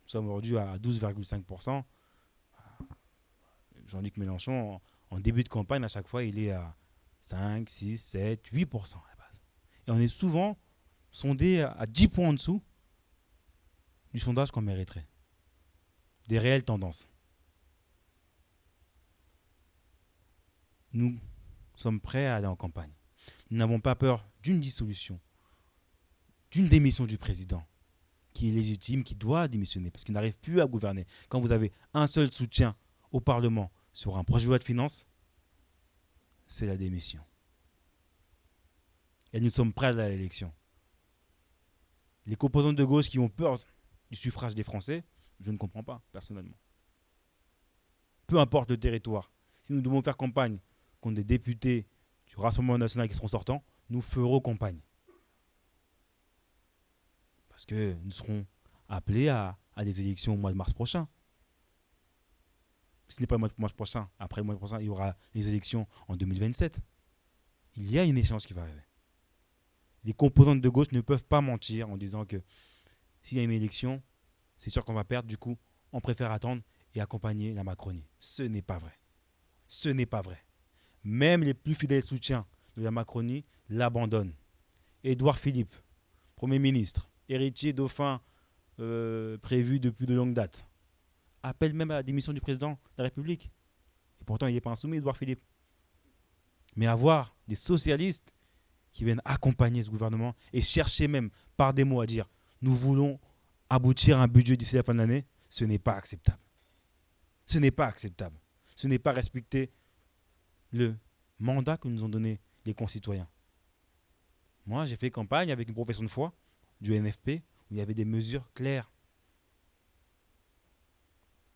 Nous sommes aujourd'hui à 12,5%. Jean-Luc Mélenchon, en début de campagne, à chaque fois, il est à 5, 6, 7, 8% à la base. Et on est souvent sondé à 10 points en dessous du sondage qu'on mériterait. Des réelles tendances. Nous sommes prêts à aller en campagne. Nous n'avons pas peur d'une dissolution, d'une démission du président, qui est légitime, qui doit démissionner, parce qu'il n'arrive plus à gouverner. Quand vous avez un seul soutien au Parlement sur un projet de loi de finances, c'est la démission. Et nous sommes prêts à l'élection. Les composantes de gauche qui ont peur du suffrage des Français, je ne comprends pas, personnellement. Peu importe le territoire, si nous devons faire campagne contre des députés du Rassemblement national qui seront sortants, nous ferons campagne. Parce que nous serons appelés à des élections au mois de mars prochain. Ce n'est pas le mois de mars prochain. Après le mois prochain, il y aura les élections en 2027. Il y a une échéance qui va arriver. Les composantes de gauche ne peuvent pas mentir en disant que s'il y a une élection, c'est sûr qu'on va perdre. Du coup, on préfère attendre et accompagner la Macronie. Ce n'est pas vrai. Ce n'est pas vrai. Même les plus fidèles soutiens de la Macronie l'abandonnent. Édouard Philippe, Premier ministre, héritier dauphin prévu depuis de longue date, appelle même à la démission du président de la République. Et pourtant, il n'est pas insoumis, Édouard Philippe. Mais avoir des socialistes qui viennent accompagner ce gouvernement et chercher même par des mots à dire « nous voulons aboutir à un budget d'ici la fin de l'année », ce n'est pas acceptable. Ce n'est pas acceptable. Ce n'est pas respecter le mandat que nous ont donné les concitoyens. Moi, j'ai fait campagne avec une profession de foi du NFP où il y avait des mesures claires.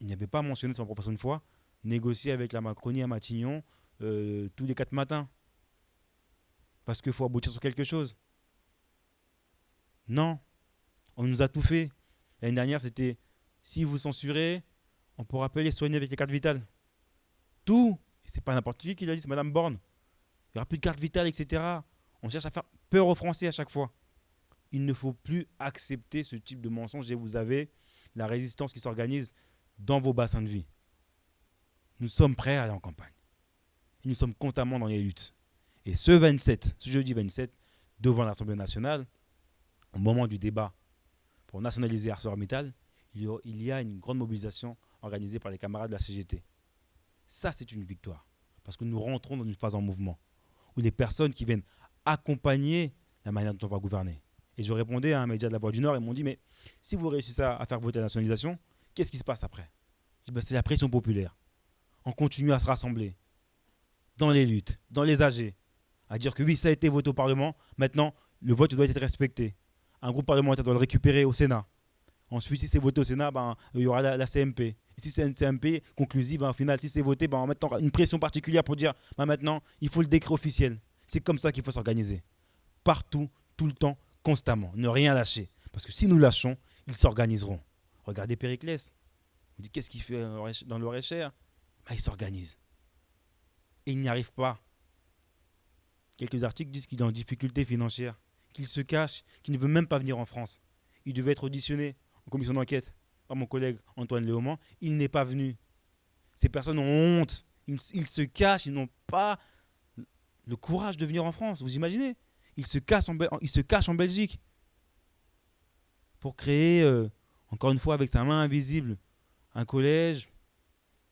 Il n'y avait pas mentionné sur la profession de foi négocier avec la Macronie à Matignon tous les 4 matins. Parce qu'il faut aboutir sur quelque chose. Non, on nous a tout fait. L'année dernière, c'était si vous censurez, on pourra pas les soigner avec les cartes vitales. Tout. Et c'est pas n'importe qui l'a dit, c'est Madame Borne. Il n'y aura plus de cartes vitales, etc. On cherche à faire peur aux Français à chaque fois. Il ne faut plus accepter ce type de mensonge et vous avez la résistance qui s'organise dans vos bassins de vie. Nous sommes prêts à aller en campagne. Et nous sommes constamment dans les luttes. Et ce jeudi 27, devant l'Assemblée nationale, au moment du débat pour nationaliser ArcelorMittal, il y a une grande mobilisation organisée par les camarades de la CGT. Ça, c'est une victoire. Parce que nous rentrons dans une phase en mouvement où les personnes qui viennent accompagner la manière dont on va gouverner. Et je répondais à un média de la Voix du Nord, ils m'ont dit, mais si vous réussissez à faire voter la nationalisation, qu'est-ce qui se passe après ? Je dis, ben, c'est la pression populaire. On continue à se rassembler dans les luttes, dans les AG, à dire que oui, ça a été voté au Parlement, maintenant, le vote doit être respecté. Un groupe parlementaire doit le récupérer au Sénat. Ensuite, si c'est voté au Sénat, ben, il y aura la CMP. Et si c'est une CMP conclusive, ben, au final, si c'est voté, ben, on mettra une pression particulière pour dire ben, maintenant, il faut le décret officiel. C'est comme ça qu'il faut s'organiser. Partout, tout le temps, constamment. Ne rien lâcher. Parce que si nous lâchons, ils s'organiseront. Regardez Périclès. Vous dites qu'est-ce qu'il fait dans le Loir-et-Cher ? Ben, il s'organise. Et il n'y arrive pas. Quelques articles disent qu'il est en difficulté financière, qu'il se cache, qu'il ne veut même pas venir en France. Il devait être auditionné en commission d'enquête par mon collègue Antoine Léaumont. Il n'est pas venu. Ces personnes ont honte. Ils se cachent, ils n'ont pas le courage de venir en France. Vous imaginez ? Ils se cachent en Belgique pour créer, encore une fois, avec sa main invisible, un collège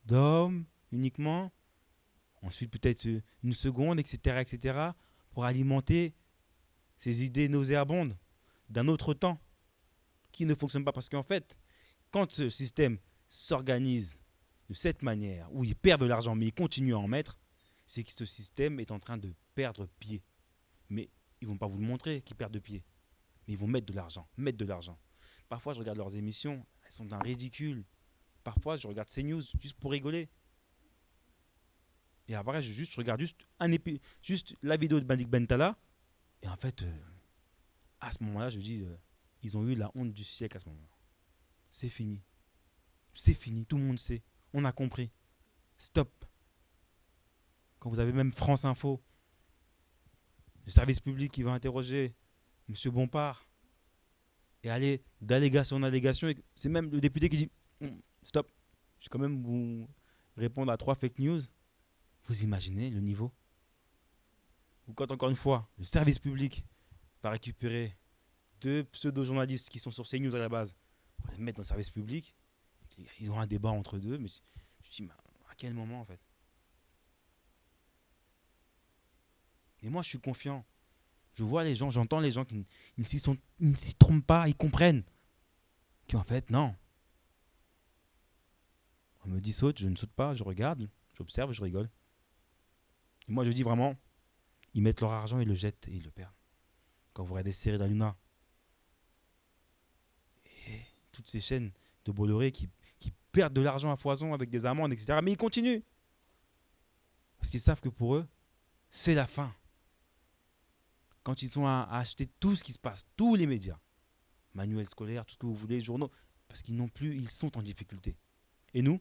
d'hommes uniquement. Ensuite, peut-être une seconde, etc., etc., pour alimenter ces idées nauséabondes d'un autre temps qui ne fonctionne pas. Parce qu'en fait, quand ce système s'organise de cette manière, où ils perdent de l'argent, mais ils continuent à en mettre, c'est que ce système est en train de perdre pied. Mais ils ne vont pas vous le montrer qu'ils perdent de pied. Mais ils vont mettre de l'argent, Parfois, je regarde leurs émissions, elles sont d'un ridicule. Parfois, je regarde CNews juste pour rigoler. Et après, je regarde juste la vidéo de Bandik Bentala. Et en fait, à ce moment-là, je me dis, ils ont eu la honte du siècle à ce moment-là. C'est fini. C'est fini, tout le monde sait. On a compris. Stop. Quand vous avez même France Info, le service public qui va interroger M. Bompard et aller d'allégation en allégation, c'est même le député qui dit stop, je vais quand même vous répondre à 3 fake news. Vous imaginez le niveau? Ou quand, encore une fois, le service public va récupérer 2 pseudo-journalistes qui sont sur CNews à la base, pour les mettre dans le service public, ils ont un débat entre deux, mais je me dis, mais à quel moment en fait? Et moi je suis confiant. Je vois les gens, j'entends les gens qui ne s'y trompent pas, ils comprennent. Qu'en fait, non. On me dit saute, je ne saute pas, je regarde, j'observe, je rigole. Et moi je dis vraiment, ils mettent leur argent, ils le jettent et ils le perdent. Quand vous regardez Cyril Hanouna et toutes ces chaînes de Bolloré qui perdent de l'argent à foison avec des amendes, etc. Mais ils continuent. Parce qu'ils savent que pour eux, c'est la fin. Quand ils sont à acheter tout ce qui se passe, tous les médias, manuels scolaires, tout ce que vous voulez, journaux, parce qu'ils n'ont plus, ils sont en difficulté. Et nous,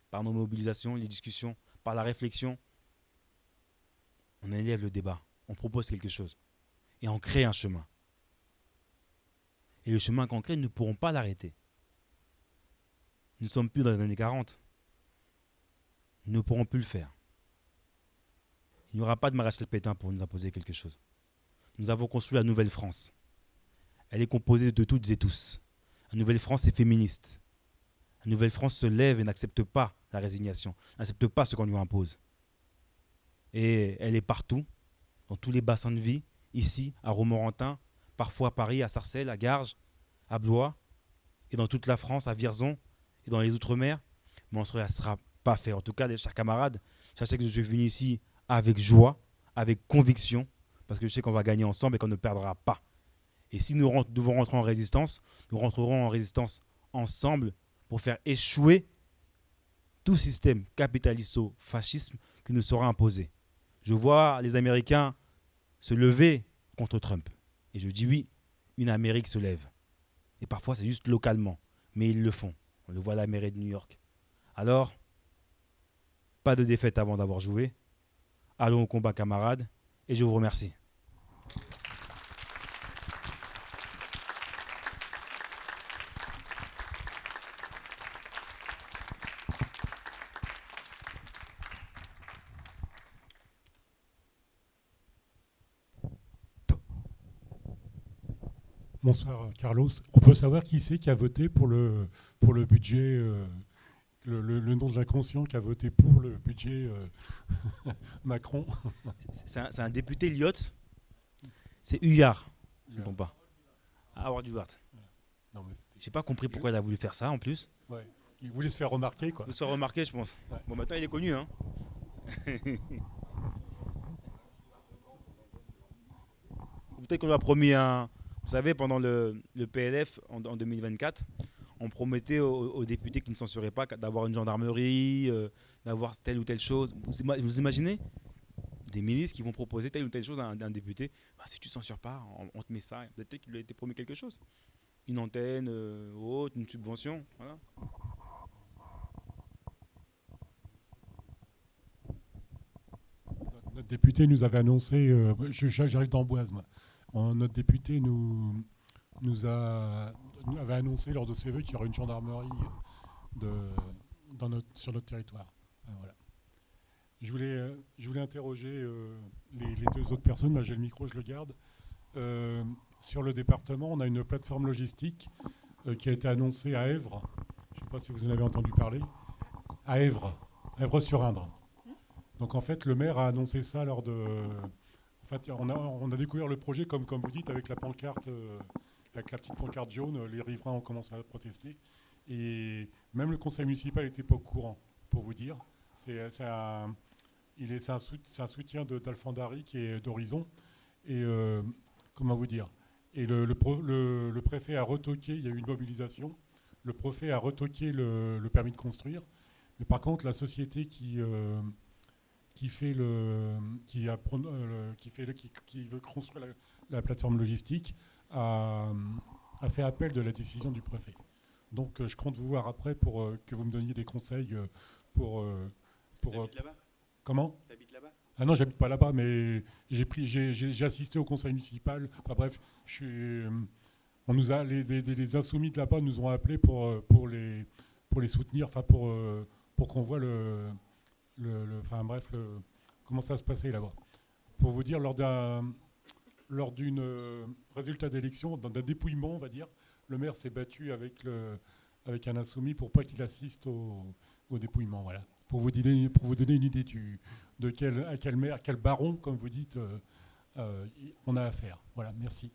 par nos mobilisations, les discussions, par la réflexion, on élève le débat, on propose quelque chose et on crée un chemin. Et le chemin qu'on crée, nous ne pourrons pas l'arrêter. Nous ne sommes plus dans les années 40. Nous ne pourrons plus le faire. Il n'y aura pas de maréchal Pétain pour nous imposer quelque chose. Nous avons construit la nouvelle France. Elle est composée de toutes et tous. La nouvelle France est féministe. La nouvelle France se lève et n'accepte pas la résignation, n'accepte pas ce qu'on lui impose. Et elle est partout, dans tous les bassins de vie, ici, à Romorantin, parfois à Paris, à Sarcelles, à Garges, à Blois, et dans toute la France, à Vierzon, et dans les Outre-mer. Mais on ne sera pas fait. En tout cas, les chers camarades, sachez que je suis venu ici avec joie, avec conviction, parce que je sais qu'on va gagner ensemble et qu'on ne perdra pas. Et si nous devons rentrer en résistance, nous rentrerons en résistance ensemble pour faire échouer tout système capitalisto-fascisme qui nous sera imposé. Je vois les Américains se lever contre Trump. Et je dis oui, une Amérique se lève. Et parfois, c'est juste localement. Mais ils le font. On le voit à la mairie de New York. Alors, pas de défaite avant d'avoir joué. Allons au combat, camarades. Et je vous remercie. Bonsoir Carlos. On peut savoir qui c'est qui a voté pour le budget, le nom de l'inconscient qui a voté pour le budget Macron. C'est un député Lyotte. C'est Huyard, je ne me trompe pas. Howard Huyard. J'ai pas compris pourquoi il a voulu faire ça en plus. Ouais. Il voulait se faire remarquer, quoi. Il se faire remarquer, je pense. Ouais. Bon, maintenant il est connu, hein. Peut-être qu'on lui a promis un. Vous savez, pendant le PLF en 2024, on promettait aux députés qui ne censuraient pas d'avoir une gendarmerie, d'avoir telle ou telle chose. Vous imaginez des ministres qui vont proposer telle ou telle chose à un député. Bah, si tu ne censures pas, on te met ça. Peut-être qu'il lui a été promis quelque chose. Une antenne haute, une subvention. Voilà. Notre député nous avait annoncé, j'arrive d'Amboise, moi. Notre député nous avait annoncé lors de ses vœux qu'il y aurait une gendarmerie sur notre territoire. Voilà. Je voulais interroger les 2 autres personnes. Là, j'ai le micro, je le garde. Sur le département, on a une plateforme logistique qui a été annoncée à Èvres. Je ne sais pas si vous en avez entendu parler. À Èvres-sur-Indre. Donc en fait, le maire a annoncé ça lors de... En fait, on a découvert le projet, comme vous dites, avec la pancarte, avec la petite pancarte jaune. Les riverains ont commencé à protester. Et même le conseil municipal n'était pas au courant, pour vous dire. C'est un soutien d'Alfandari qui est d'Horizon. Et comment vous dire? Et le préfet a retoqué, il y a eu une mobilisation. Le préfet a retoqué le permis de construire. Mais par contre, la société qui veut construire la plateforme logistique a fait appel de la décision du préfet. Donc je compte vous voir après pour que vous me donniez des conseils pour... T'habites là-bas ? Comment ? T'habites là-bas ? Ah non, j'habite pas là-bas, mais j'ai assisté au conseil municipal. Enfin bref, on nous a, les insoumis de là-bas nous ont appelés pour les soutenir, enfin pour qu'on voit comment ça se passait là-bas. Pour vous dire, lors d'un résultat d'élection, d'un dépouillement, on va dire, le maire s'est battu avec un insoumis pour pas qu'il assiste au dépouillement. Voilà. Pour vous donner une idée à quel baron, comme vous dites, on a affaire. Voilà, merci.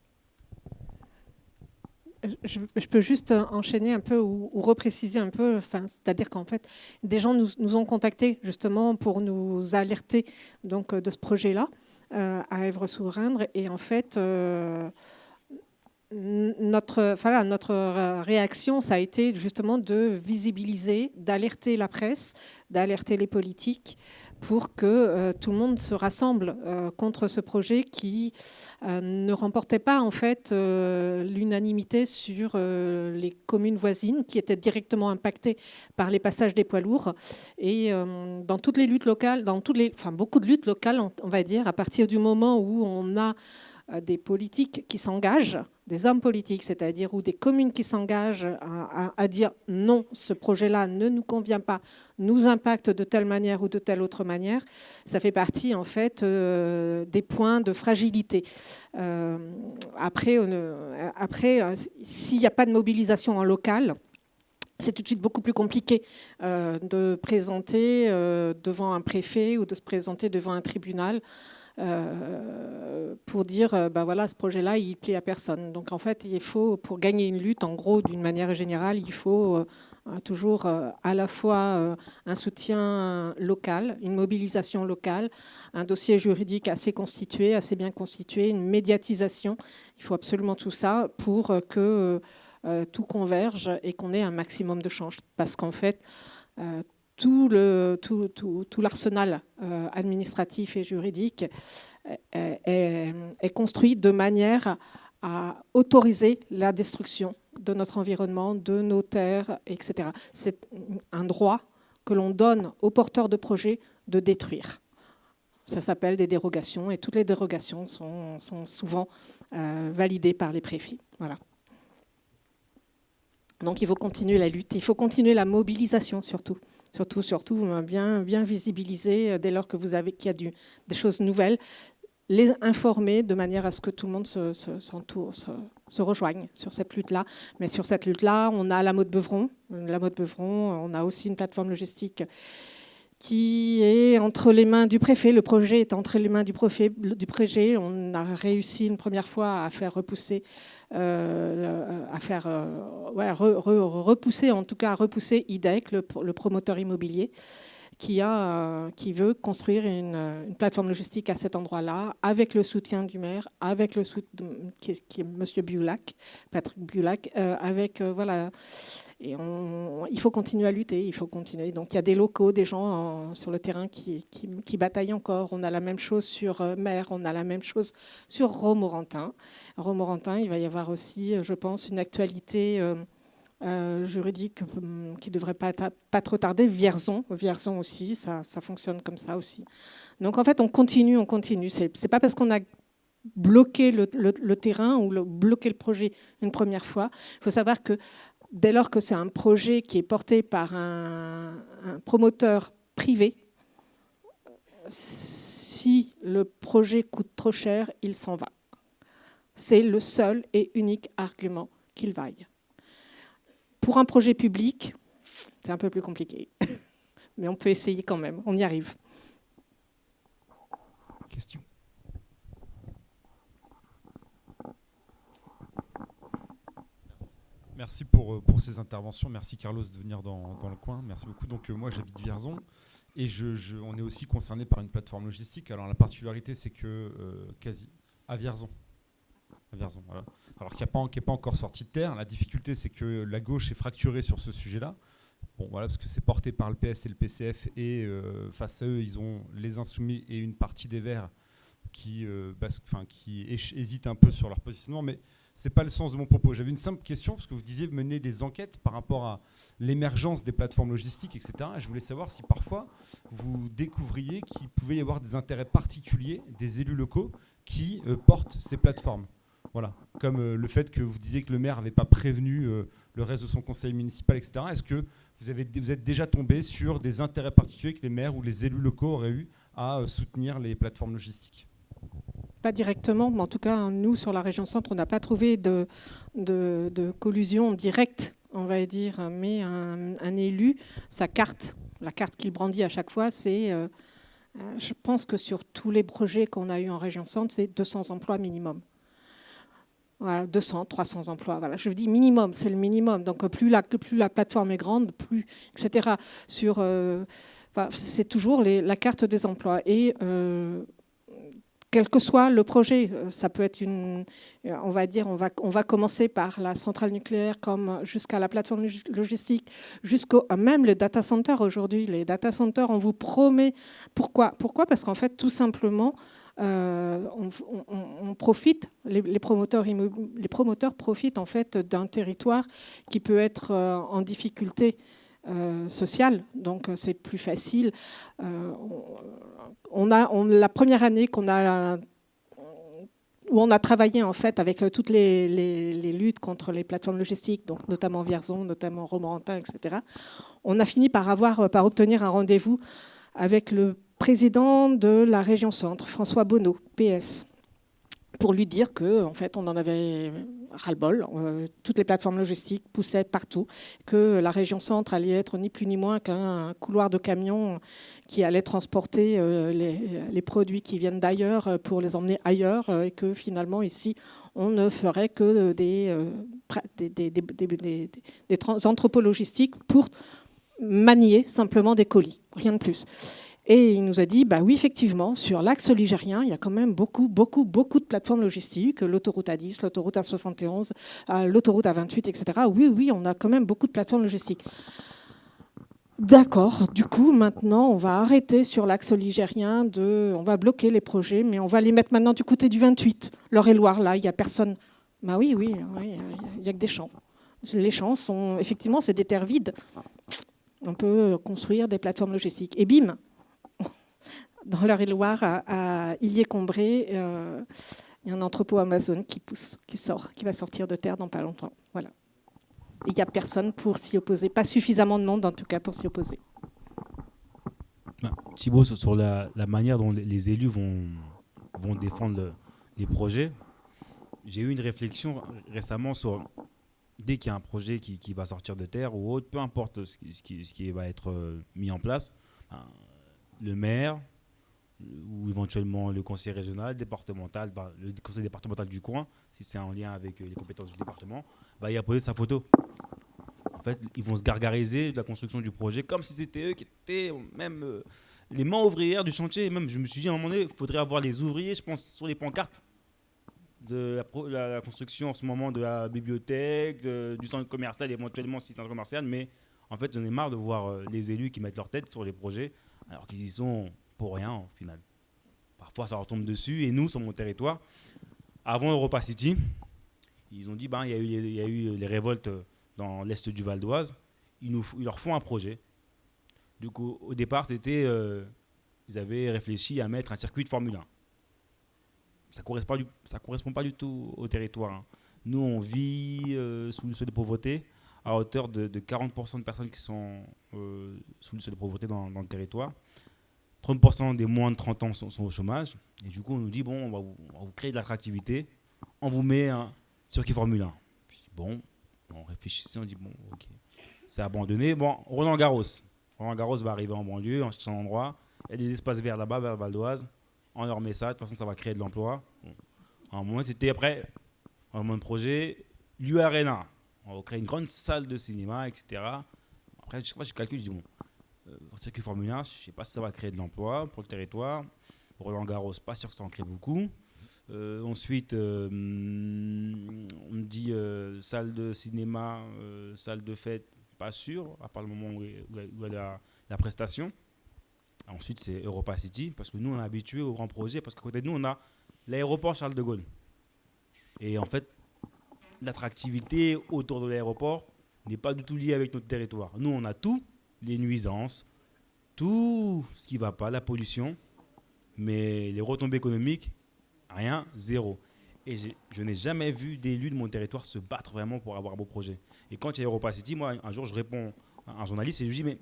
Je peux juste enchaîner un peu ou repréciser un peu, c'est-à-dire qu'en fait, des gens nous ont contactés justement pour nous alerter donc, de ce projet-là à Èvres-sur-Indre. Et en fait, notre réaction, ça a été justement de visibiliser, d'alerter la presse, d'alerter les politiques pour que tout le monde se rassemble contre ce projet qui ne remportait pas en fait l'unanimité sur les communes voisines qui étaient directement impactées par les passages des poids lourds. Et dans toutes les luttes locales, beaucoup de luttes locales, on va dire, à partir du moment où on a des politiques qui s'engagent, des hommes politiques, c'est-à-dire ou des communes qui s'engagent à dire non, ce projet-là ne nous convient pas, nous impacte de telle manière ou de telle autre manière, ça fait partie en fait des points de fragilité. Après, s'il n'y a pas de mobilisation en local, c'est tout de suite beaucoup plus compliqué de présenter devant un préfet ou de se présenter devant un tribunal pour dire voilà, ce projet-là il plaît à personne. Donc en fait il faut, pour gagner une lutte, en gros d'une manière générale, il faut toujours à la fois un soutien local, une mobilisation locale, un dossier juridique assez constitué, assez bien constitué, une médiatisation. Il faut absolument tout ça pour que tout converge et qu'on ait un maximum de change, parce qu'en fait tout l'arsenal administratif et juridique est construit de manière à autoriser la destruction de notre environnement, de nos terres, etc. C'est un droit que l'on donne aux porteurs de projets de détruire. Ça s'appelle des dérogations et toutes les dérogations sont souvent validées par les préfets. Voilà. Donc il faut continuer la lutte, il faut continuer la mobilisation surtout. Surtout, bien visibiliser dès lors qu'il y a des choses nouvelles, les informer de manière à ce que tout le monde se rejoigne sur cette lutte-là. Mais sur cette lutte-là, on a la Mode Beuvron. On a aussi une plateforme logistique qui est entre les mains du préfet. Le projet est entre les mains du préfet. On a réussi une première fois à faire repousser, repousser IDEC, le promoteur immobilier, qui veut construire une plateforme logistique à cet endroit-là, avec le soutien du maire, avec le soutien qui est Monsieur Biulac, Patrick Biulac, Et il faut continuer à lutter, il faut continuer. Donc il y a des locaux, des gens sur le terrain qui bataillent encore. On a la même chose sur Mer, on a la même chose sur Romorantin. Romorantin, il va y avoir aussi, je pense, une actualité juridique qui ne devrait pas trop tarder. Vierzon aussi, ça fonctionne comme ça aussi. Donc en fait, on continue. C'est pas parce qu'on a bloqué le terrain ou bloqué le projet une première fois. Il faut savoir que dès lors que c'est un projet qui est porté par un promoteur privé, si le projet coûte trop cher, il s'en va. C'est le seul et unique argument qu'il vaille. Pour un projet public, c'est un peu plus compliqué. Mais on peut essayer quand même, on y arrive. Question. Merci pour ces interventions. Merci Carlos de venir dans le coin. Merci beaucoup. Donc moi j'habite Vierzon et on est aussi concerné par une plateforme logistique. Alors la particularité c'est que à Vierzon, voilà. Alors qui n'est pas encore sorti de terre. La difficulté c'est que la gauche est fracturée sur ce sujet-là. Bon, voilà, parce que c'est porté par le PS et le PCF, et face à eux, ils ont les Insoumis et une partie des Verts qui hésitent un peu sur leur positionnement, mais ce n'est pas le sens de mon propos. J'avais une simple question, parce que vous disiez mener des enquêtes par rapport à l'émergence des plateformes logistiques, etc. Et je voulais savoir si parfois vous découvriez qu'il pouvait y avoir des intérêts particuliers des élus locaux qui portent ces plateformes. Voilà. Comme le fait que vous disiez que le maire n'avait pas prévenu le reste de son conseil municipal, etc. Est-ce que vous êtes déjà tombé sur des intérêts particuliers que les maires ou les élus locaux auraient eu à soutenir les plateformes logistiques ? Pas directement, mais en tout cas, nous, sur la région centre, on n'a pas trouvé de collusion directe, on va dire, mais un élu, sa carte, la carte qu'il brandit à chaque fois, c'est, je pense que sur tous les projets qu'on a eus en région centre, c'est 200 emplois minimum. Voilà, 200, 300 emplois. Voilà, je dis minimum, c'est le minimum. Donc plus la plateforme est grande, plus, etc. C'est toujours la carte des emplois. Et quel que soit le projet, ça peut être on va dire, on va commencer par la centrale nucléaire, comme jusqu'à la plateforme logistique, jusqu'au même le data center aujourd'hui. Les data centers, on vous promet. Pourquoi ? Parce qu'en fait, tout simplement, on profite, les promoteurs profitent en fait d'un territoire qui peut être en difficulté sociale, donc c'est plus facile. La première année où on a travaillé en fait avec toutes les luttes contre les plateformes logistiques, donc notamment Vierzon, notamment Romorantin, etc. On a fini par obtenir un rendez-vous avec le président de la région centre, François Bonneau, PS, pour lui dire qu'en fait, on en avait ras-le-bol. Toutes les plateformes logistiques poussaient partout, que la région centre allait être ni plus ni moins qu'un couloir de camions qui allait transporter les produits qui viennent d'ailleurs pour les emmener ailleurs, et que finalement, ici, on ne ferait que des entrepôts logistiques pour manier simplement des colis, rien de plus. Et il nous a dit, bah oui, effectivement, sur l'axe ligérien, il y a quand même beaucoup de plateformes logistiques, l'autoroute A10, l'autoroute A71, l'autoroute A28, etc. Oui, on a quand même beaucoup de plateformes logistiques. D'accord, du coup, maintenant, on va arrêter sur l'axe ligérien, on va bloquer les projets, mais on va les mettre maintenant du côté du 28, l'Eure-et-Loire, là, il n'y a personne. Bah oui, il n'y a que des champs. Les champs sont, effectivement, c'est des terres vides. On peut construire des plateformes logistiques. Et bim, dans l'Eure-et-Loire, à Illier-Combré, il y a un entrepôt Amazon qui va sortir de terre dans pas longtemps. Voilà. Il n'y a personne pour s'y opposer. Pas suffisamment de monde, en tout cas, pour s'y opposer. Thibaut, sur la manière dont les élus vont défendre les projets, j'ai eu une réflexion récemment sur, dès qu'il y a un projet qui va sortir de terre ou autre, peu importe ce qui va être mis en place, le maire ou éventuellement le conseil régional, départemental, le conseil départemental du coin, si c'est en lien avec les compétences du département, va y apposer sa photo. En fait, ils vont se gargariser de la construction du projet comme si c'était eux qui étaient même les mains ouvrières du chantier. Et même, je me suis dit à un moment donné, il faudrait avoir les ouvriers, je pense, sur les pancartes de la construction en ce moment de la bibliothèque, du centre commercial, éventuellement si c'est un centre commercial. Mais en fait, j'en ai marre de voir les élus qui mettent leur tête sur les projets alors qu'ils y sont pour rien au final. Parfois, ça leur tombe dessus. Et nous, sur mon territoire, avant Europa City, ils ont dit il y a eu les révoltes dans l'est du Val d'Oise. Ils leur font un projet. Du coup, au départ, ils avaient réfléchi à mettre un circuit de Formule 1. Ça ne correspond pas du tout au territoire. Hein. Nous, on vit sous le seuil de pauvreté à hauteur de 40% de personnes qui sont sous le seuil de pauvreté dans le territoire. 30% des moins de 30 ans sont au chômage. Et du coup, on nous dit, on va vous créer de l'attractivité. On vous met un circuit Formule 1. Je dis, on réfléchissait, on dit, ok. C'est abandonné. Roland-Garros. Roland-Garros va arriver en banlieue, en cherchant un endroit. Il y a des espaces verts là-bas, vers Val d'Oise. On leur met ça. De toute façon, ça va créer de l'emploi. À un moment, c'était après, un moment de projet, l'U Arena. On va créer une grande salle de cinéma, etc. Après, je calcule, je dis, circuit Formule 1, je ne sais pas si ça va créer de l'emploi pour le territoire. Roland-Garros, pas sûr que ça en crée beaucoup. Ensuite, on me dit salle de cinéma, salle de fête, pas sûr, à part le moment où il y a la prestation. Ensuite, c'est Europa City, parce que nous, on est habitués aux grands projets, parce qu'à côté de nous, on a l'aéroport Charles de Gaulle. Et en fait, l'attractivité autour de l'aéroport n'est pas du tout liée avec notre territoire. Nous, on a tout, les nuisances, tout ce qui ne va pas, la pollution, mais les retombées économiques, rien, zéro. Et je n'ai jamais vu d'élus de mon territoire se battre vraiment pour avoir un beau projet. Et quand il y a Europa City, moi, un jour, je réponds à un journaliste et je lui dis, mais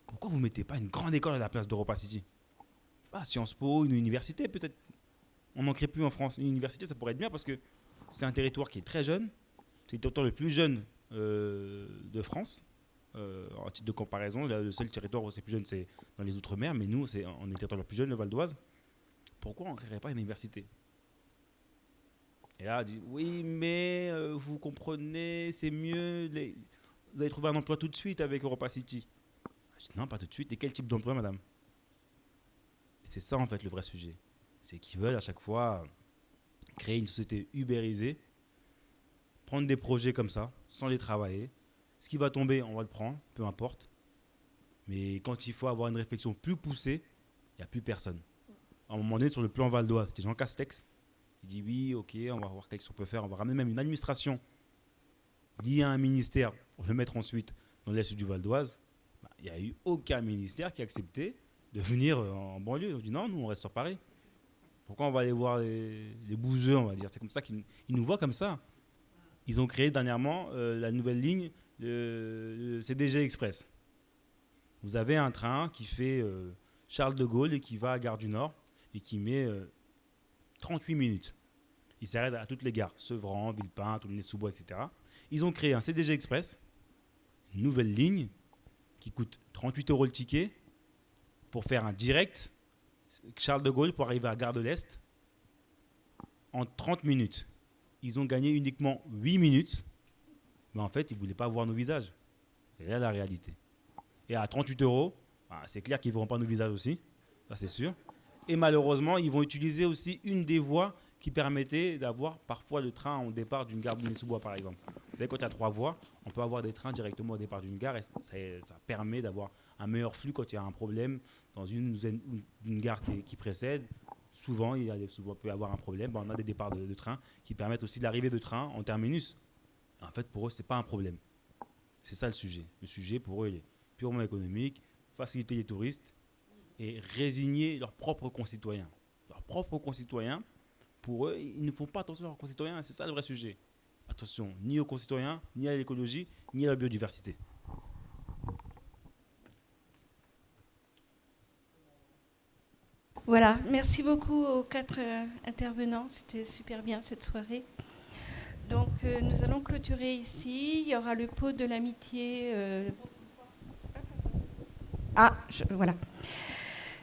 pourquoi vous ne mettez pas une grande école à la place d'Europa City? Sciences Po, une université peut-être. On n'en crée plus en France. Une université, ça pourrait être bien parce que c'est un territoire qui est très jeune. C'est le territoire le plus jeune de France. En titre de comparaison, le seul territoire où c'est plus jeune, c'est dans les Outre-mer. Mais nous, on est le territoire le plus jeune, le Val d'Oise. Pourquoi on ne créerait pas une université? Et là, on dit, oui, mais vous comprenez, c'est mieux. Vous allez trouver un emploi tout de suite avec Europa City. Je dis, non, pas tout de suite. Et quel type d'emploi, madame? Et c'est ça, en fait, le vrai sujet. C'est qu'ils veulent à chaque fois créer une société ubérisée, prendre des projets comme ça, sans les travailler. Ce qui va tomber, on va le prendre, peu importe. Mais quand il faut avoir une réflexion plus poussée, il n'y a plus personne. À un moment donné, sur le plan Val d'Oise, c'était Jean Castex. Il dit oui, ok, on va voir qu'est-ce qu'on peut faire. On va ramener même une administration liée à un ministère pour le mettre ensuite dans l'est du Val d'Oise. Il n'y a eu aucun ministère qui a accepté de venir en banlieue. On dit non, nous on reste sur Paris. Pourquoi on va aller voir les bouseux, on va dire? C'est comme ça qu'ils nous voient comme ça. Ils ont créé dernièrement la nouvelle ligne, le CDG Express. Vous avez un train qui fait Charles de Gaulle et qui va à Gare du Nord et qui met 38 minutes. Il s'arrête à toutes les gares, Sevran, Villepin, Toulon-sous-Bois, etc. Ils ont créé un CDG Express, une nouvelle ligne qui coûte 38 € le ticket pour faire un direct Charles de Gaulle pour arriver à Gare de l'Est en 30 minutes. Ils ont gagné uniquement 8 minutes, mais en fait, ils ne voulaient pas voir nos visages. Et là, la réalité. Et à 38 €, c'est clair qu'ils ne verront pas nos visages aussi, ça c'est sûr. Et malheureusement, ils vont utiliser aussi une des voies qui permettait d'avoir parfois le train au départ d'une gare de Sous-Bois, par exemple. Vous savez, quand il y a 3 voies, on peut avoir des trains directement au départ d'une gare et ça permet d'avoir un meilleur flux quand il y a un problème dans une gare qui précède. Souvent, il peut y avoir un problème. On a des départs de train qui permettent aussi de l'arrivée de train en terminus. En fait, pour eux, ce n'est pas un problème. C'est ça le sujet. Le sujet, pour eux, il est purement économique, faciliter les touristes et résigner leurs propres concitoyens. Leurs propres concitoyens, pour eux, ils ne font pas attention à leurs concitoyens. C'est ça le vrai sujet. Attention, ni aux concitoyens, ni à l'écologie, ni à la biodiversité. Voilà, merci beaucoup aux 4 intervenants. C'était super bien cette soirée. Donc nous allons clôturer ici. Il y aura le pot de l'amitié. Voilà.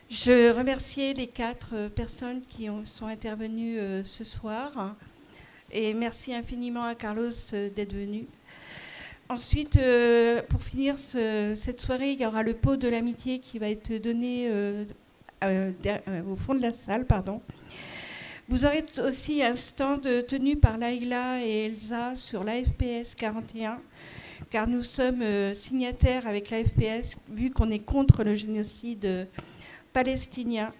Je remercie les 4 personnes qui sont intervenues ce soir. Et merci infiniment à Carlos d'être venu. Ensuite, pour finir cette soirée, il y aura le pot de l'amitié qui va être donné au fond de la salle. Vous aurez aussi un stand tenu par Laïla et Elsa sur l'AFPS 41, car nous sommes signataires avec l'AFPS, vu qu'on est contre le génocide palestinien,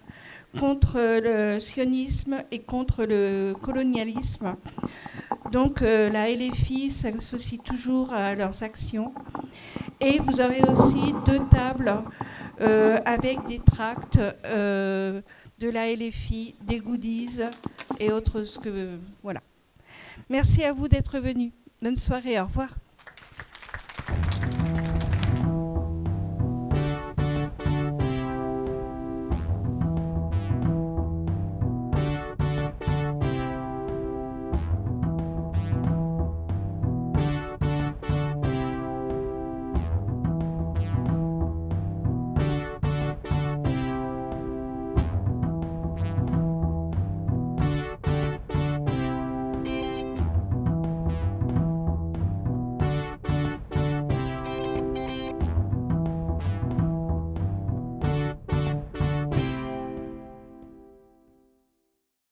contre le sionisme et contre le colonialisme. Donc la LFI s'associe toujours à leurs actions. Et vous aurez aussi 2 tables avec des tracts de la LFI, des goodies et autres. Voilà. Merci à vous d'être venus. Bonne soirée, au revoir.